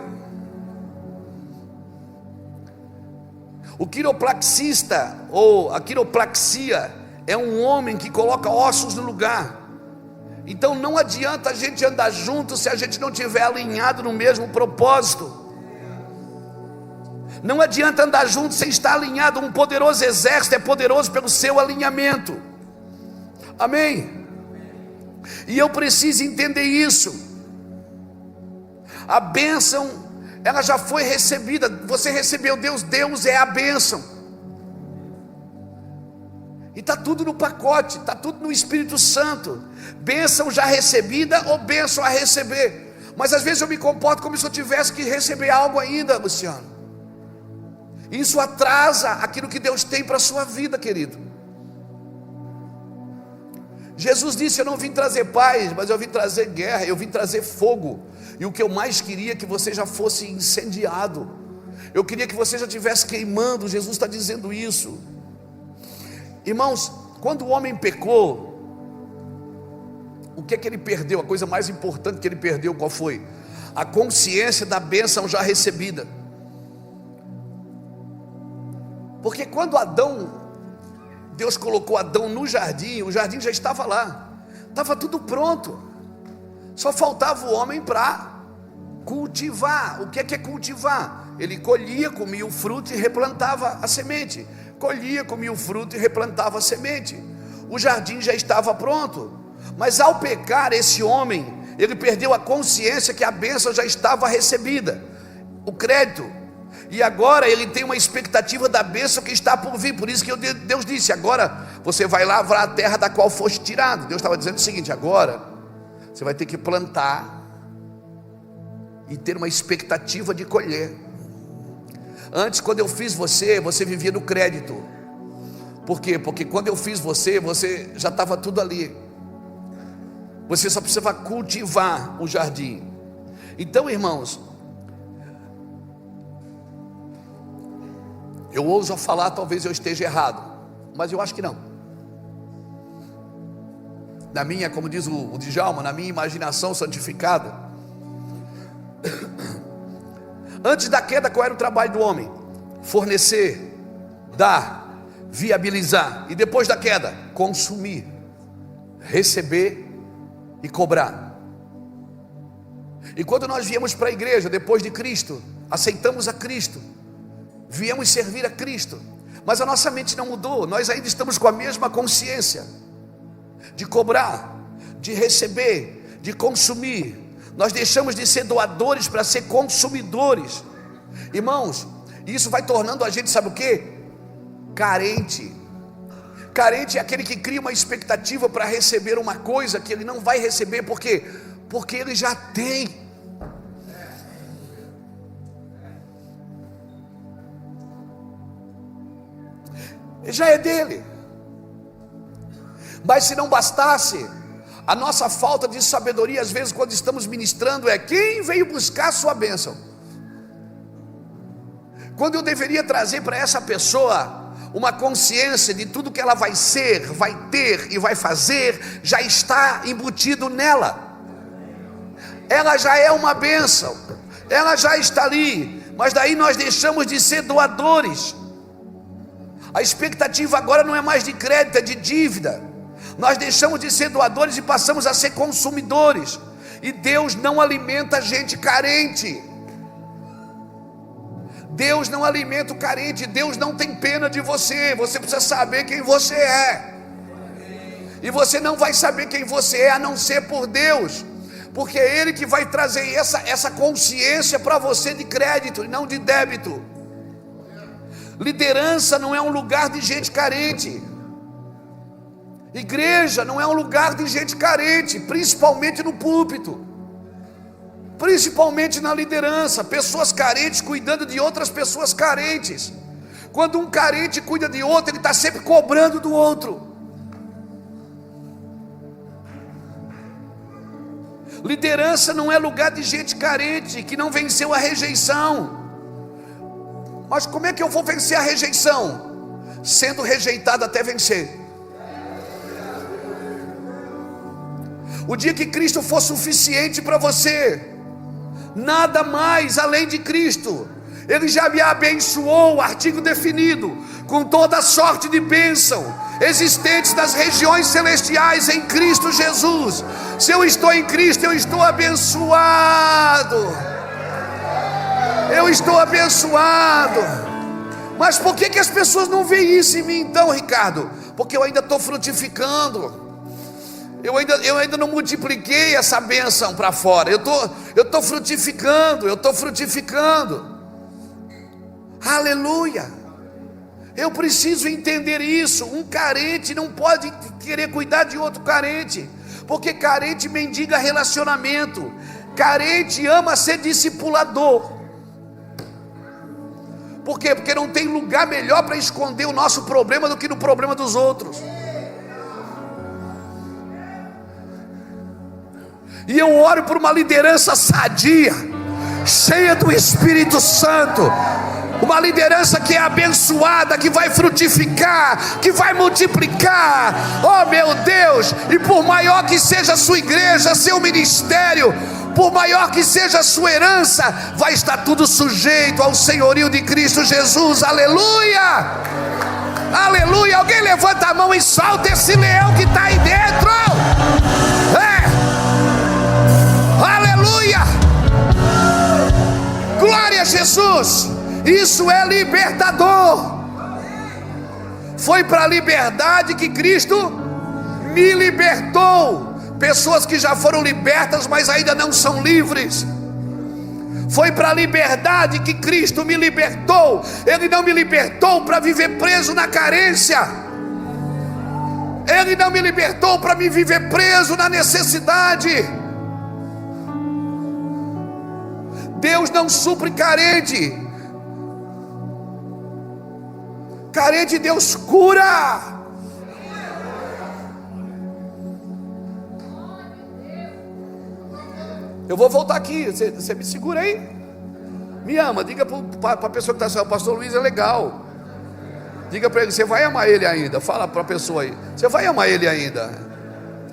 O quiropraxista ou a quiropraxia é um homem que coloca ossos no lugar. Então não adianta a gente andar junto se a gente não estiver alinhado no mesmo propósito. Não adianta andar junto sem estar alinhado. Um poderoso exército é poderoso pelo seu alinhamento. Amém? E eu preciso entender isso. A bênção, ela já foi recebida. Você recebeu Deus, Deus é a bênção. E está tudo no pacote, está tudo no Espírito Santo. Bênção já recebida ou bênção a receber. Mas às vezes eu me comporto como se eu tivesse que receber algo ainda, Luciano. Isso atrasa aquilo que Deus tem para a sua vida, querido. Jesus disse: eu não vim trazer paz, mas eu vim trazer guerra, eu vim trazer fogo. E o que eu mais queria é que você já fosse incendiado. Eu queria que você já estivesse queimando. Jesus está dizendo isso. Irmãos, quando o homem pecou, o que é que ele perdeu? A coisa mais importante que ele perdeu, qual foi? A consciência da bênção já recebida. Porque quando Deus colocou Adão no jardim, o jardim já estava lá, estava tudo pronto, só faltava o homem para cultivar. O que é cultivar? Ele colhia, comia o fruto e replantava a semente. Colhia, comia o fruto e replantava a semente. O jardim já estava pronto. Mas ao pecar, esse homem, ele perdeu a consciência que a bênção já estava recebida, o crédito. E agora ele tem uma expectativa da bênção que está por vir. Por isso que Deus disse: agora você vai lavrar a terra da qual foste tirado. Deus estava dizendo o seguinte: agora você vai ter que plantar e ter uma expectativa de colher. Antes, quando eu fiz você vivia no crédito. Por quê? Porque quando eu fiz você já estava tudo ali. Você só precisava cultivar o jardim. Então, irmãos, eu ouso falar, talvez eu esteja errado, mas eu acho que não. Na minha, como diz o Djalma, na minha imaginação santificada, antes da queda, qual era o trabalho do homem? Fornecer, dar, viabilizar. E depois da queda, consumir, receber e cobrar. E quando nós viemos para a igreja, depois de Cristo, aceitamos a Cristo, viemos servir a Cristo, mas a nossa mente não mudou. Nós ainda estamos com a mesma consciência de cobrar, de receber, de consumir. Nós deixamos de ser doadores para ser consumidores. Irmãos, isso vai tornando a gente, sabe o que? Carente. Carente é aquele que cria uma expectativa para receber uma coisa que ele não vai receber. Por quê? Porque ele já tem. Já é dele. Mas se não bastasse, a nossa falta de sabedoria, às vezes quando estamos ministrando, é: quem veio buscar a sua bênção? Quando eu deveria trazer para essa pessoa uma consciência de tudo que ela vai ser, vai ter e vai fazer, já está embutido nela. Ela já é uma bênção, ela já está ali. Mas daí nós deixamos de ser doadores. A expectativa agora não é mais de crédito, é de dívida. Nós deixamos de ser doadores e passamos a ser consumidores. E Deus não alimenta gente carente. Deus não alimenta o carente. Deus não tem pena de você. Você precisa saber quem você é. E você não vai saber quem você é a não ser por Deus, porque é Ele que vai trazer essa consciência para você de crédito e não de débito. Liderança não é um lugar de gente carente. Igreja não é um lugar de gente carente, principalmente no púlpito, principalmente na liderança. Pessoas carentes cuidando de outras pessoas carentes. Quando um carente cuida de outro, ele está sempre cobrando do outro. Liderança não é lugar de gente carente, que não venceu a rejeição. Mas como é que eu vou vencer a rejeição? Sendo rejeitado até vencer. O dia que Cristo for suficiente para você, nada mais além de Cristo. Ele já me abençoou, artigo definido, com toda sorte de bênção existentes nas regiões celestiais em Cristo Jesus. Se eu estou em Cristo, eu estou abençoado. Eu estou abençoado. Mas por que as pessoas não veem isso em mim então, Ricardo? Porque eu ainda estou frutificando. Eu ainda não multipliquei essa bênção para fora. Eu estou frutificando. Aleluia. Eu preciso entender isso. Um carente não pode querer cuidar de outro carente, porque carente mendiga relacionamento. Carente ama ser discipulador. Por quê? Porque não tem lugar melhor para esconder o nosso problema do que no problema dos outros. E eu oro por uma liderança sadia, cheia do Espírito Santo, uma liderança que é abençoada, que vai frutificar, que vai multiplicar. Oh meu Deus! E por maior que seja a sua igreja, seu ministério, por maior que seja a sua herança, vai estar tudo sujeito ao senhorio de Cristo Jesus. Aleluia! Aleluia! Alguém levanta a mão e solta esse leão que está aí dentro. Aleluia! Glória a Jesus! Isso é libertador. Foi para a liberdade que Cristo me libertou. Pessoas que já foram libertas, mas ainda não são livres. Foi para a liberdade que Cristo me libertou. Ele não me libertou para viver preso na carência. Ele não me libertou para me viver preso na necessidade. Deus não supre carente. Carente Deus cura. Eu vou voltar aqui. Você me segura aí. Me ama. Diga para a pessoa que está assim: o pastor Luiz é legal. Diga para ele: você vai amar ele ainda. Fala para a pessoa aí: você vai amar ele ainda.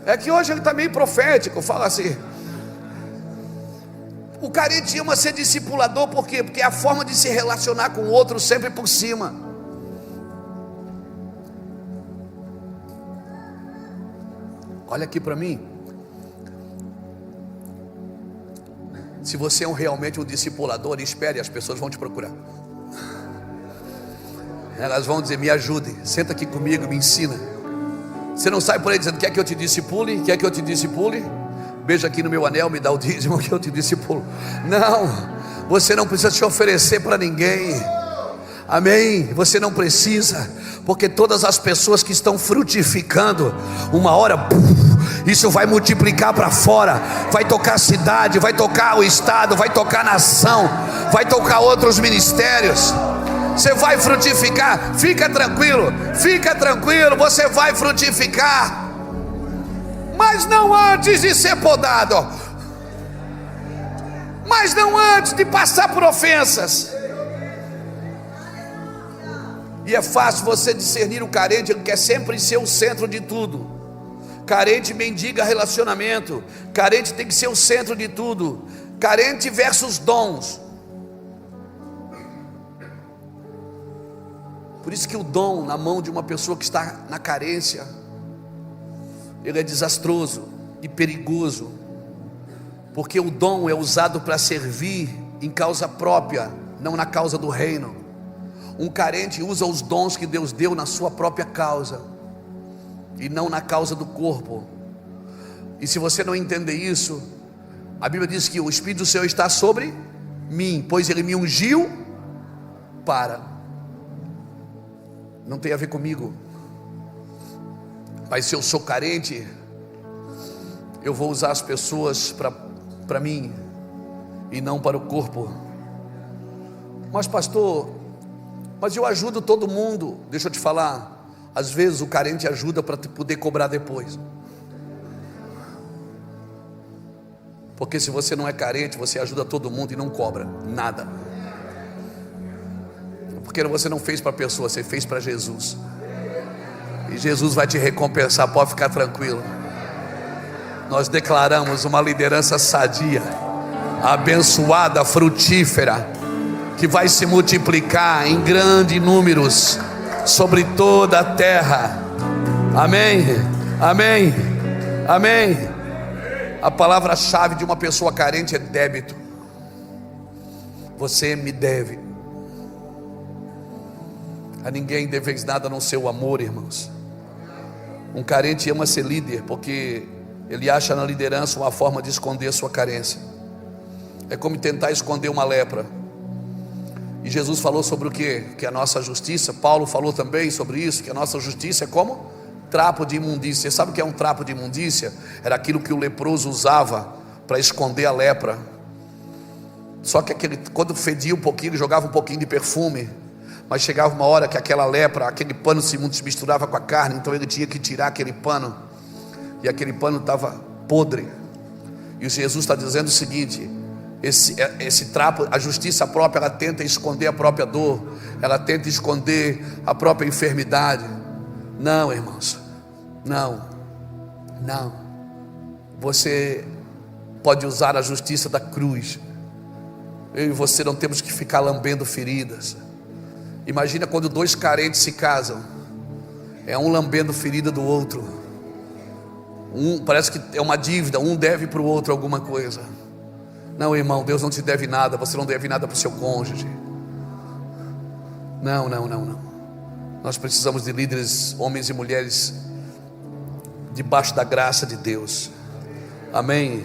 É que hoje ele está meio profético. Fala assim. O carente ama ser discipulador, por quê? Porque é a forma de se relacionar com o outro sempre por cima. Olha aqui para mim. Se você é realmente um discipulador, espere, as pessoas vão te procurar. Elas vão dizer: me ajude, senta aqui comigo, me ensina. Você não sai por aí dizendo: quer que eu te discipule? Quer que eu te discipule? Beija aqui no meu anel, me dá o dízimo que eu te discipulo. Não, você não precisa se oferecer para ninguém. Amém? Você não precisa, porque todas as pessoas que estão frutificando, uma hora, isso vai multiplicar para fora. Vai tocar a cidade, vai tocar o estado, vai tocar a nação, vai tocar outros ministérios. Você vai frutificar, fica tranquilo, você vai frutificar. Mas não antes de ser podado, mas não antes de passar por ofensas. E é fácil você discernir o carente. Ele quer sempre ser o centro de tudo. Carente mendiga relacionamento. Carente tem que ser o centro de tudo. Carente versus dons. Por isso que o dom na mão de uma pessoa que está na carência, ele é desastroso e perigoso, porque o dom é usado para servir em causa própria, não na causa do reino. Um carente usa os dons que Deus deu na sua própria causa, e não na causa do corpo. E se você não entender isso, a Bíblia diz que o Espírito do Senhor está sobre mim, pois Ele me ungiu para... Não tem a ver comigo. Mas se eu sou carente, eu vou usar as pessoas para mim e não para o corpo. Mas pastor, mas eu ajudo todo mundo. Deixa eu te falar, às vezes o carente ajuda para poder cobrar depois. Porque se você não é carente, você ajuda todo mundo e não cobra nada. Porque você não fez para a pessoa, você fez para Jesus. E Jesus vai te recompensar, pode ficar tranquilo. Nós declaramos uma liderança sadia, abençoada, frutífera, que vai se multiplicar em grandes números sobre toda a terra. Amém, amém, amém. A palavra-chave de uma pessoa carente é débito. Você me deve. A ninguém deveis nada a não ser o amor, irmãos. Um carente ama ser líder, porque ele acha na liderança uma forma de esconder a sua carência. É como tentar esconder uma lepra. E Jesus falou sobre o quê? Que a nossa justiça, Paulo falou também sobre isso, que a nossa justiça é como trapo de imundícia. Você sabe o que é um trapo de imundícia? Era aquilo que o leproso usava para esconder a lepra. Só que quando fedia um pouquinho, ele jogava um pouquinho de perfume. Mas chegava uma hora que aquela lepra, aquele pano se misturava com a carne, então ele tinha que tirar aquele pano, e aquele pano estava podre. E Jesus está dizendo o seguinte: esse trapo, a justiça própria, ela tenta esconder a própria dor, ela tenta esconder a própria enfermidade. Não, irmãos, não. Você pode usar a justiça da cruz. Eu e você não temos que ficar lambendo feridas. Imagina quando dois carentes se casam, é um lambendo ferida do outro. Parece que é uma dívida, um deve para o outro alguma coisa. Não, irmão, Deus não te deve nada, você não deve nada para o seu cônjuge. Não. Nós precisamos de líderes, homens e mulheres, debaixo da graça de Deus. Amém.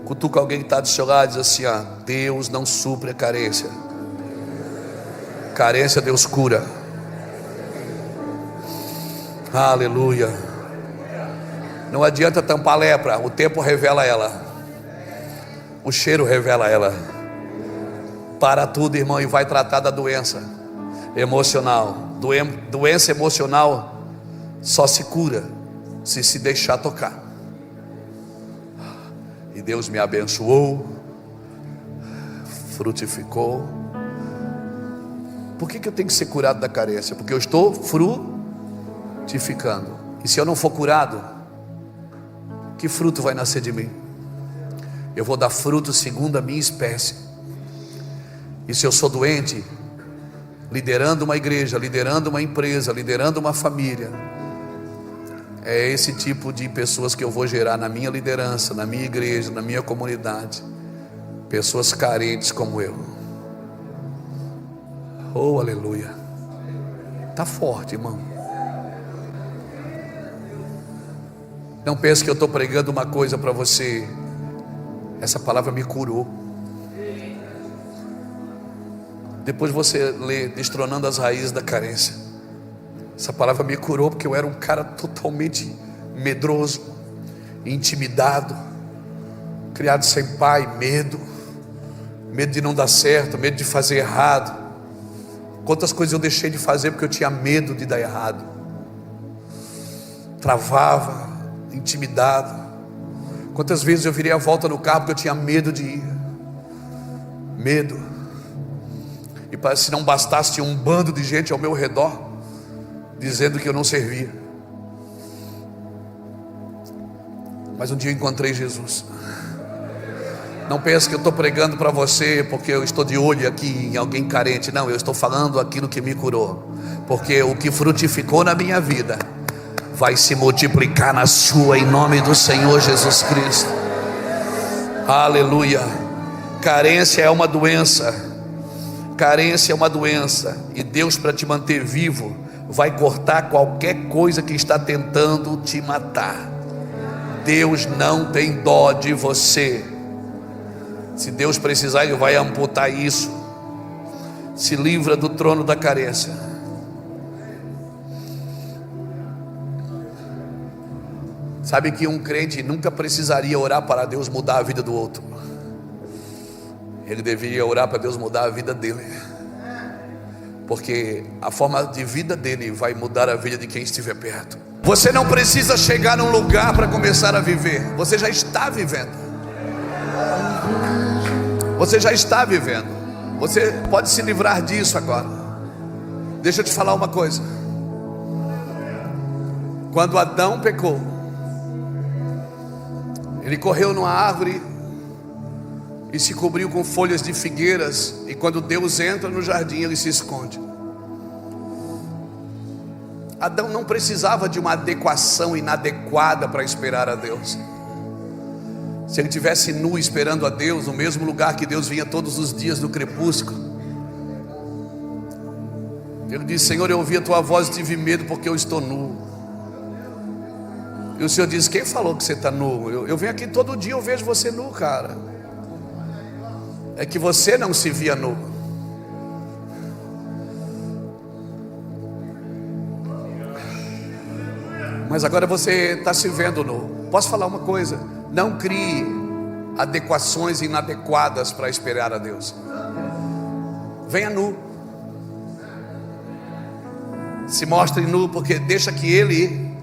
Cutuca alguém que está do seu lado e diz assim: Deus não supre a carência. Carência Deus cura. Aleluia. Não adianta tampar a lepra, o tempo revela ela, o cheiro revela ela. Para tudo, irmão, e vai tratar da doença emocional. Doença emocional só se cura se deixar tocar. E Deus me abençoou, frutificou. Por que eu tenho que ser curado da carência? Porque eu estou frutificando. E se eu não for curado, que fruto vai nascer de mim? Eu vou dar fruto segundo a minha espécie. E se eu sou doente, liderando uma igreja, liderando uma empresa, liderando uma família, é esse tipo de pessoas que eu vou gerar na minha liderança, na minha igreja, na minha comunidade. Pessoas carentes como eu. Oh, aleluia. Está forte, irmão. Não pense que eu estou pregando uma coisa para você. Essa palavra me curou. Depois você lê Destronando as Raízes da Carência. Essa palavra me curou porque eu era um cara totalmente medroso, intimidado, criado sem pai, medo de não dar certo, medo de fazer errado. Quantas coisas eu deixei de fazer porque eu tinha medo de dar errado. Travava, intimidado. Quantas vezes eu virei a volta no carro porque eu tinha medo de ir. Medo. E parece que se não bastasse, tinha um bando de gente ao meu redor dizendo que eu não servia. Mas um dia eu encontrei Jesus. Não pense que eu estou pregando para você porque eu estou de olho aqui em alguém carente. Não, eu estou falando aquilo que me curou. Porque o que frutificou na minha vida vai se multiplicar na sua, em nome do Senhor Jesus Cristo. Aleluia. Carência é uma doença. Carência é uma doença. E Deus, para te manter vivo, vai cortar qualquer coisa que está tentando te matar. Deus não tem dó de você. Se Deus precisar, Ele vai amputar isso. Se livra do trono da carência. Sabe que um crente nunca precisaria orar para Deus mudar a vida do outro. Ele deveria orar para Deus mudar a vida dele. Porque a forma de vida dele vai mudar a vida de quem estiver perto. Você não precisa chegar num lugar para começar a viver. Você já está vivendo. Você já está vivendo. Você pode se livrar disso agora. Deixa eu te falar uma coisa. Quando Adão pecou, ele correu numa árvore e se cobriu com folhas de figueiras. E quando Deus entra no jardim, ele se esconde. Adão não precisava de uma adequação inadequada para esperar a Deus. Se ele estivesse nu esperando a Deus, no mesmo lugar que Deus vinha todos os dias no crepúsculo, ele disse: Senhor, eu ouvi a tua voz e tive medo porque eu estou nu. E o Senhor disse: quem falou que você está nu? Eu venho aqui todo dia, eu vejo você nu, cara. É que você não se via nu. Mas agora você está se vendo nu. Posso falar uma coisa? Não crie adequações inadequadas para esperar a Deus. Venha nu. Se mostre nu, porque deixa que Ele,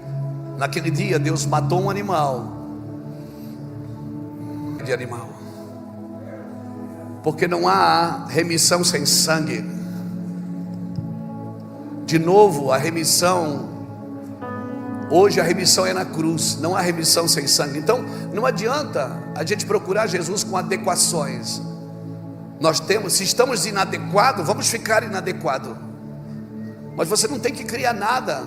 naquele dia, Deus matou um animal. De animal. Porque não há remissão sem sangue. De novo, a remissão, hoje a remissão é na cruz, não há remissão sem sangue. Então não adianta a gente procurar Jesus com adequações. Nós temos, se estamos inadequados, vamos ficar inadequados. Mas você não tem que criar nada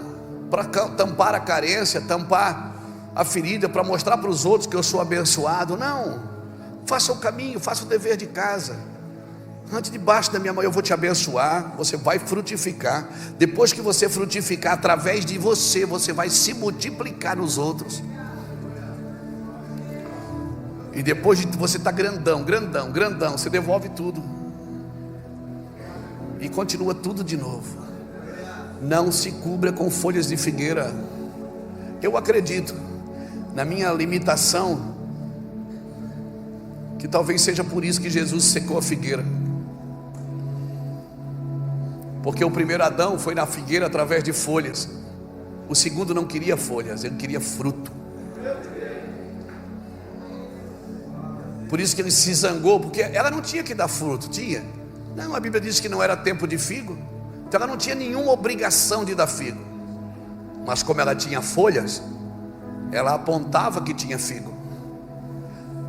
para tampar a carência, tampar a ferida, para mostrar para os outros que eu sou abençoado. Não, faça o caminho, faça o dever de casa. Ande debaixo da minha mão, eu vou te abençoar. Você vai frutificar. Depois que você frutificar, através de você, você vai se multiplicar nos outros. E depois de você estar grandão, grandão, grandão, você devolve tudo e continua tudo de novo. Não se cubra com folhas de figueira. Eu acredito, na minha limitação, que talvez seja por isso que Jesus secou a figueira. Porque o primeiro Adão foi na figueira através de folhas. O segundo não queria folhas, ele queria fruto. Por isso que ele se zangou, porque ela não tinha que dar fruto. Tinha? Não, a Bíblia diz que não era tempo de figo. Então ela não tinha nenhuma obrigação de dar figo. Mas como ela tinha folhas, ela apontava que tinha figo.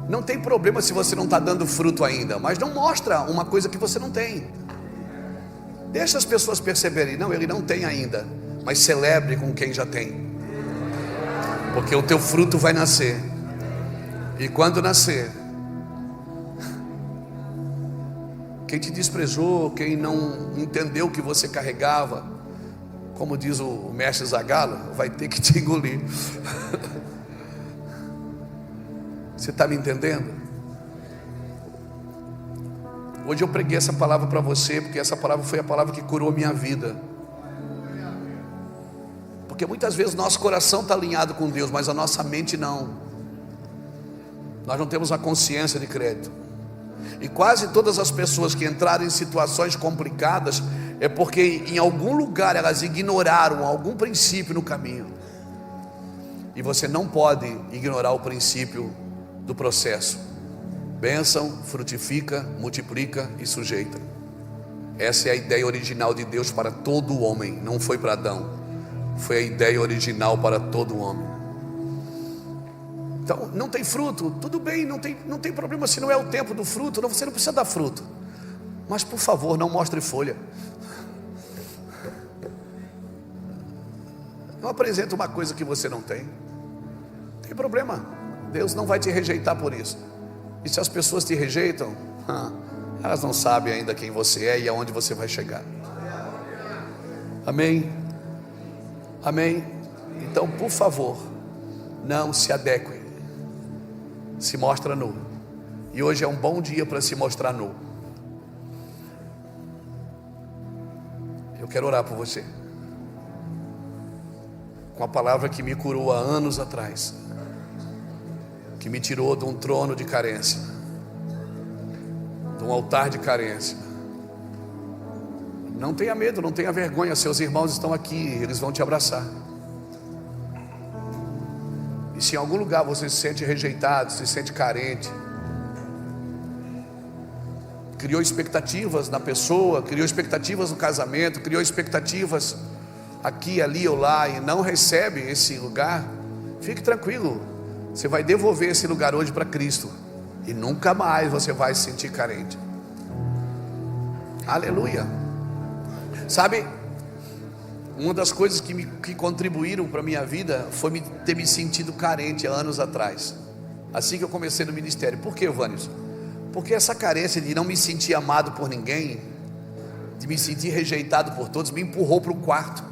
Não tem problema se você não está dando fruto ainda, mas não mostra uma coisa que você não tem. Deixa as pessoas perceberem: não, ele não tem ainda, mas celebre com quem já tem. Porque o teu fruto vai nascer. E quando nascer, quem te desprezou, quem não entendeu o que você carregava, como diz o mestre Zagalo, vai ter que te engolir. Você está me entendendo? Hoje eu preguei essa palavra para você, porque essa palavra foi a palavra que curou a minha vida. Porque muitas vezes nosso coração está alinhado com Deus, mas a nossa mente não. Nós não temos a consciência de crédito. E quase todas as pessoas que entraram em situações complicadas é porque em algum lugar elas ignoraram algum princípio no caminho. E você não pode ignorar o princípio do processo. Bênção, frutifica, multiplica e sujeita. Essa é a ideia original de Deus para todo homem. Não foi para Adão, foi a ideia original para todo homem. Então não tem fruto, tudo bem, não tem problema. Se não é o tempo do fruto, você não precisa dar fruto. Mas por favor, não mostre folha. Não apresenta uma coisa que você não tem. Não tem problema. Deus não vai te rejeitar por isso. E se as pessoas te rejeitam, elas não sabem ainda quem você é e aonde você vai chegar. Amém? Amém? Então, por favor, não se adeque. Se mostra nu. E hoje é um bom dia para se mostrar nu. Eu quero orar por você, com a palavra que me curou há anos atrás, que me tirou de um trono de carência, de um altar de carência. Não tenha medo, não tenha vergonha. Seus irmãos estão aqui, eles vão te abraçar. E se em algum lugar você se sente rejeitado, se sente carente, criou expectativas na pessoa, criou expectativas no casamento, criou expectativas aqui, ali ou lá, e não recebe esse lugar, fique tranquilo, você vai devolver esse lugar hoje para Cristo, e nunca mais você vai se sentir carente. Aleluia. Sabe, uma das coisas que contribuíram para a minha vida foi ter me sentido carente há anos atrás, assim que eu comecei no ministério. Por que, Vânios? Porque essa carência de não me sentir amado por ninguém, de me sentir rejeitado por todos, me empurrou para o quarto,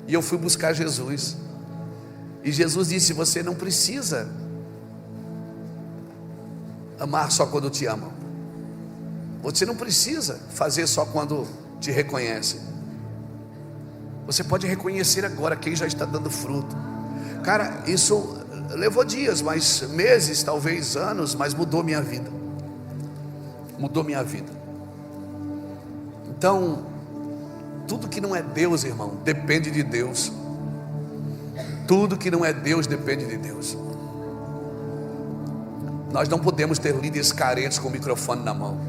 e eu fui buscar Jesus. E Jesus disse: você não precisa amar só quando te amam, você não precisa fazer só quando te reconhecem, você pode reconhecer agora quem já está dando fruto. Cara, isso levou dias, mas meses, talvez anos, mas mudou minha vida. Mudou minha vida. Então, tudo que não é Deus, irmão, depende de Deus. Tudo que não é Deus depende de Deus. Nós não podemos ter líderes carentes com o microfone na mão.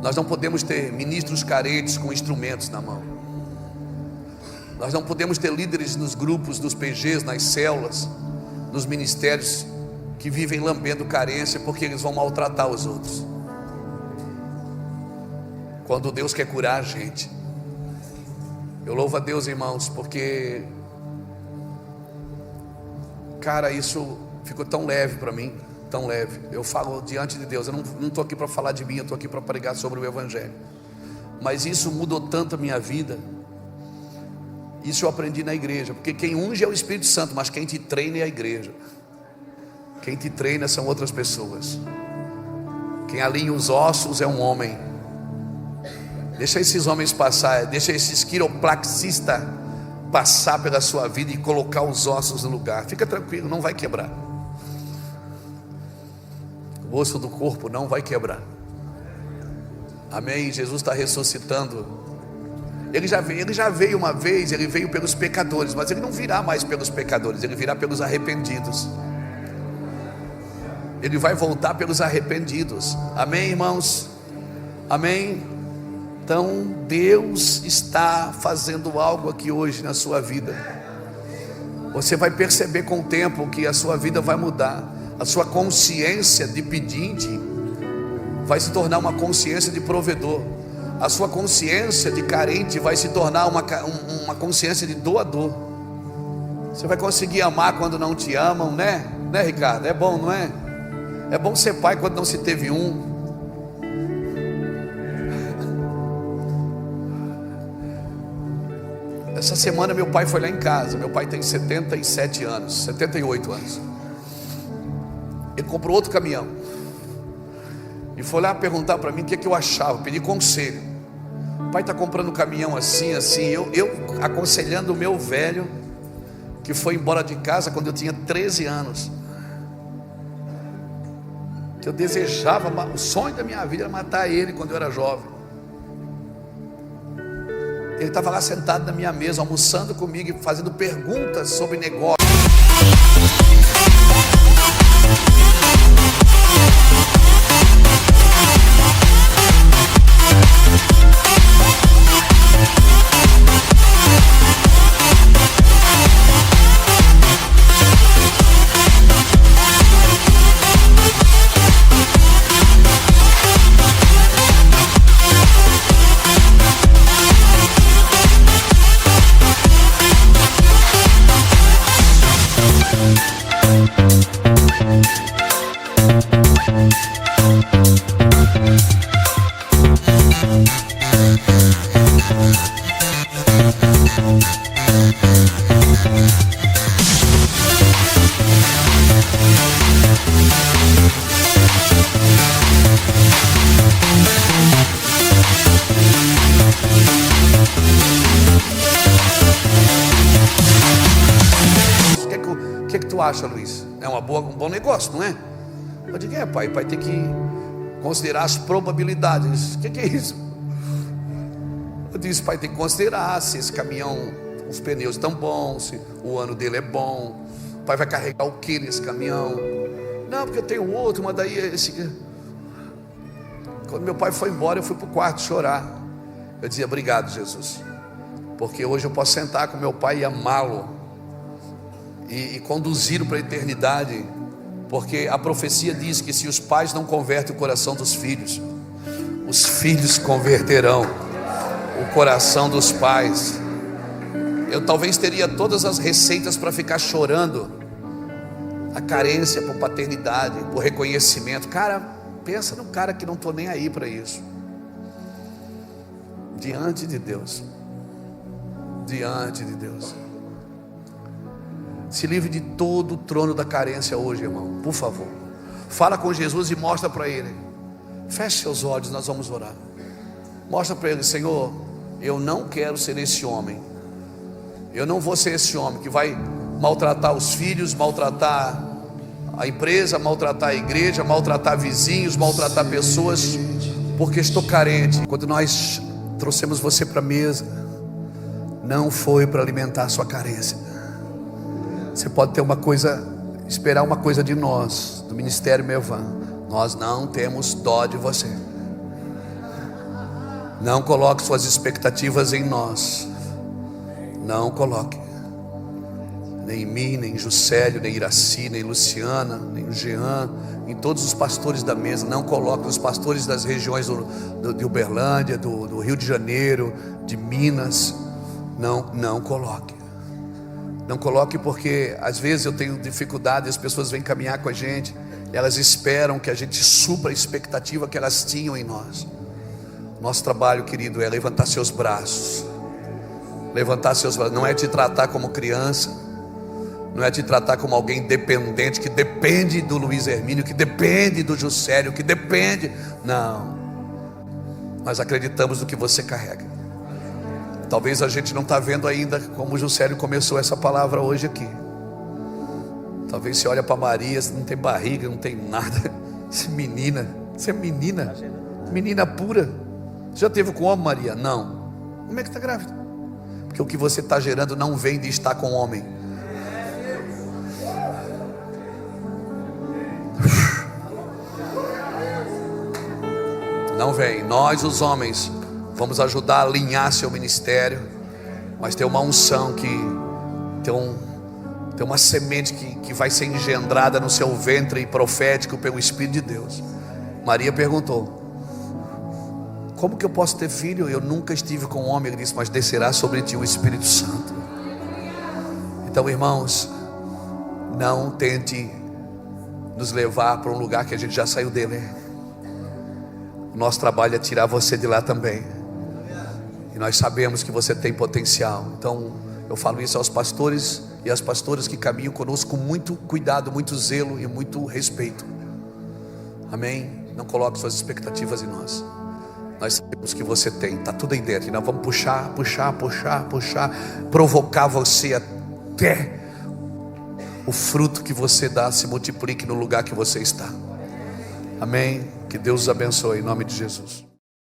Nós não podemos ter ministros carentes com instrumentos na mão. Nós não podemos ter líderes nos grupos, nos PGs, nas células, nos ministérios, que vivem lambendo carência, porque eles vão maltratar os outros. Quando Deus quer curar a gente, eu louvo a Deus, irmãos, porque, cara, isso ficou tão leve para mim, tão leve. Eu falo diante de Deus, eu não estou aqui para falar de mim, eu estou aqui para pregar sobre o Evangelho. Mas isso mudou tanto a minha vida. Isso eu aprendi na igreja, porque quem unge é o Espírito Santo, mas quem te treina é a igreja. Quem te treina são outras pessoas. Quem alinha os ossos é um homem. Deixa esses homens passar, deixa esses quiropraxistas passar pela sua vida e colocar os ossos no lugar. Fica tranquilo, não vai quebrar. O osso do corpo não vai quebrar. Amém? Jesus está ressuscitando. Ele já veio uma vez, ele veio pelos pecadores, mas ele não virá mais pelos pecadores, ele virá pelos arrependidos. Ele vai voltar pelos arrependidos. Amém, irmãos? Amém? Então Deus está fazendo algo aqui hoje na sua vida. Você vai perceber com o tempo que a sua vida vai mudar. A sua consciência de pedinte vai se tornar uma consciência de provedor. A sua consciência de carente vai se tornar uma consciência de doador. Você vai conseguir amar quando não te amam, né? Né, Ricardo? É bom, não é? É bom ser pai quando não se teve um. Essa semana meu pai foi lá em casa. Meu pai tem 77 anos, 78 anos. Ele comprou outro caminhão e foi lá perguntar para mim o que eu achava, pedir conselho. O pai está comprando um caminhão assim, assim. Eu aconselhando o meu velho, que foi embora de casa quando eu tinha 13 anos. Que eu desejava, o sonho da minha vida era matar ele quando eu era jovem. Ele estava lá sentado na minha mesa, almoçando comigo e fazendo perguntas sobre negócio. O que tu acha, Luiz? É um bom negócio, não é? Eu digo, pai tem que considerar as probabilidades. O que é isso? Eu disse, pai, tem que considerar se esse caminhão, os pneus estão bons, se o ano dele é bom. O pai vai carregar o que nesse caminhão? Não, porque eu tenho outro, mas daí esse... Quando meu pai foi embora, eu fui para o quarto chorar. Eu dizia: obrigado, Jesus, porque hoje eu posso sentar com meu pai e amá-lo e conduzi-lo para a eternidade. Porque a profecia diz que se os pais não convertem o coração dos filhos, os filhos converterão o coração dos pais. Eu talvez teria todas as receitas para ficar chorando a carência por paternidade, por reconhecimento. Cara, pensa num cara que não estou nem aí para isso. Diante de Deus, diante de Deus, se livre de todo o trono da carência hoje, irmão, por favor. Fala com Jesus e mostra para Ele. Feche seus olhos, nós vamos orar. Mostra para Ele: Senhor, eu não quero ser esse homem. Eu não vou ser esse homem que vai maltratar os filhos, maltratar a empresa, maltratar a igreja, maltratar vizinhos, maltratar pessoas, porque estou carente. Quando nós trouxemos você para a mesa, não foi para alimentar a sua carência. Você pode ter uma coisa, esperar uma coisa de nós, do Ministério Mevan. Nós não temos dó de você. Não coloque suas expectativas em nós. Não coloque. Nem em mim, nem em Juscelio, nem em Iraci, nem em Luciana, nem em Jean, em todos os pastores da mesa. Não coloque os pastores das regiões de Uberlândia, do Rio de Janeiro, de Minas. Não coloque. Não coloque, porque às vezes eu tenho dificuldade, as pessoas vêm caminhar com a gente, elas esperam que a gente supra a expectativa que elas tinham em nós. Nosso trabalho, querido, é levantar seus braços. Levantar seus braços. Não é te tratar como criança, não é te tratar como alguém dependente, que depende do Luiz Hermínio, que depende do Juscelio, que depende. Não. Nós acreditamos no que você carrega. Talvez a gente não está vendo ainda como o Juscelio começou essa palavra hoje aqui. Talvez você olha para Maria, não tem barriga, não tem nada. Você é menina, menina pura. Você já teve com homem, Maria? Não. Como é que está grávida? Porque o que você está gerando não vem de estar com homem. Não vem. Nós, os homens, vamos ajudar a alinhar seu ministério, mas tem uma unção que tem uma semente que vai ser engendrada no seu ventre profético pelo Espírito de Deus. Maria perguntou: como que eu posso ter filho? Eu nunca estive com um homem. Ele disse: mas descerá sobre ti o Espírito Santo. Então, irmãos, não tente nos levar para um lugar que a gente já saiu dele. Nosso trabalho é tirar você de lá também. E nós sabemos que você tem potencial. Então eu falo isso aos pastores e às pastoras que caminham conosco com muito cuidado, muito zelo e muito respeito. Amém? Não coloque suas expectativas em nós. Nós sabemos que você tem, está tudo aí dentro. E nós vamos puxar, provocar você até o fruto que você dá se multiplique no lugar que você está. Amém? Que Deus os abençoe em nome de Jesus.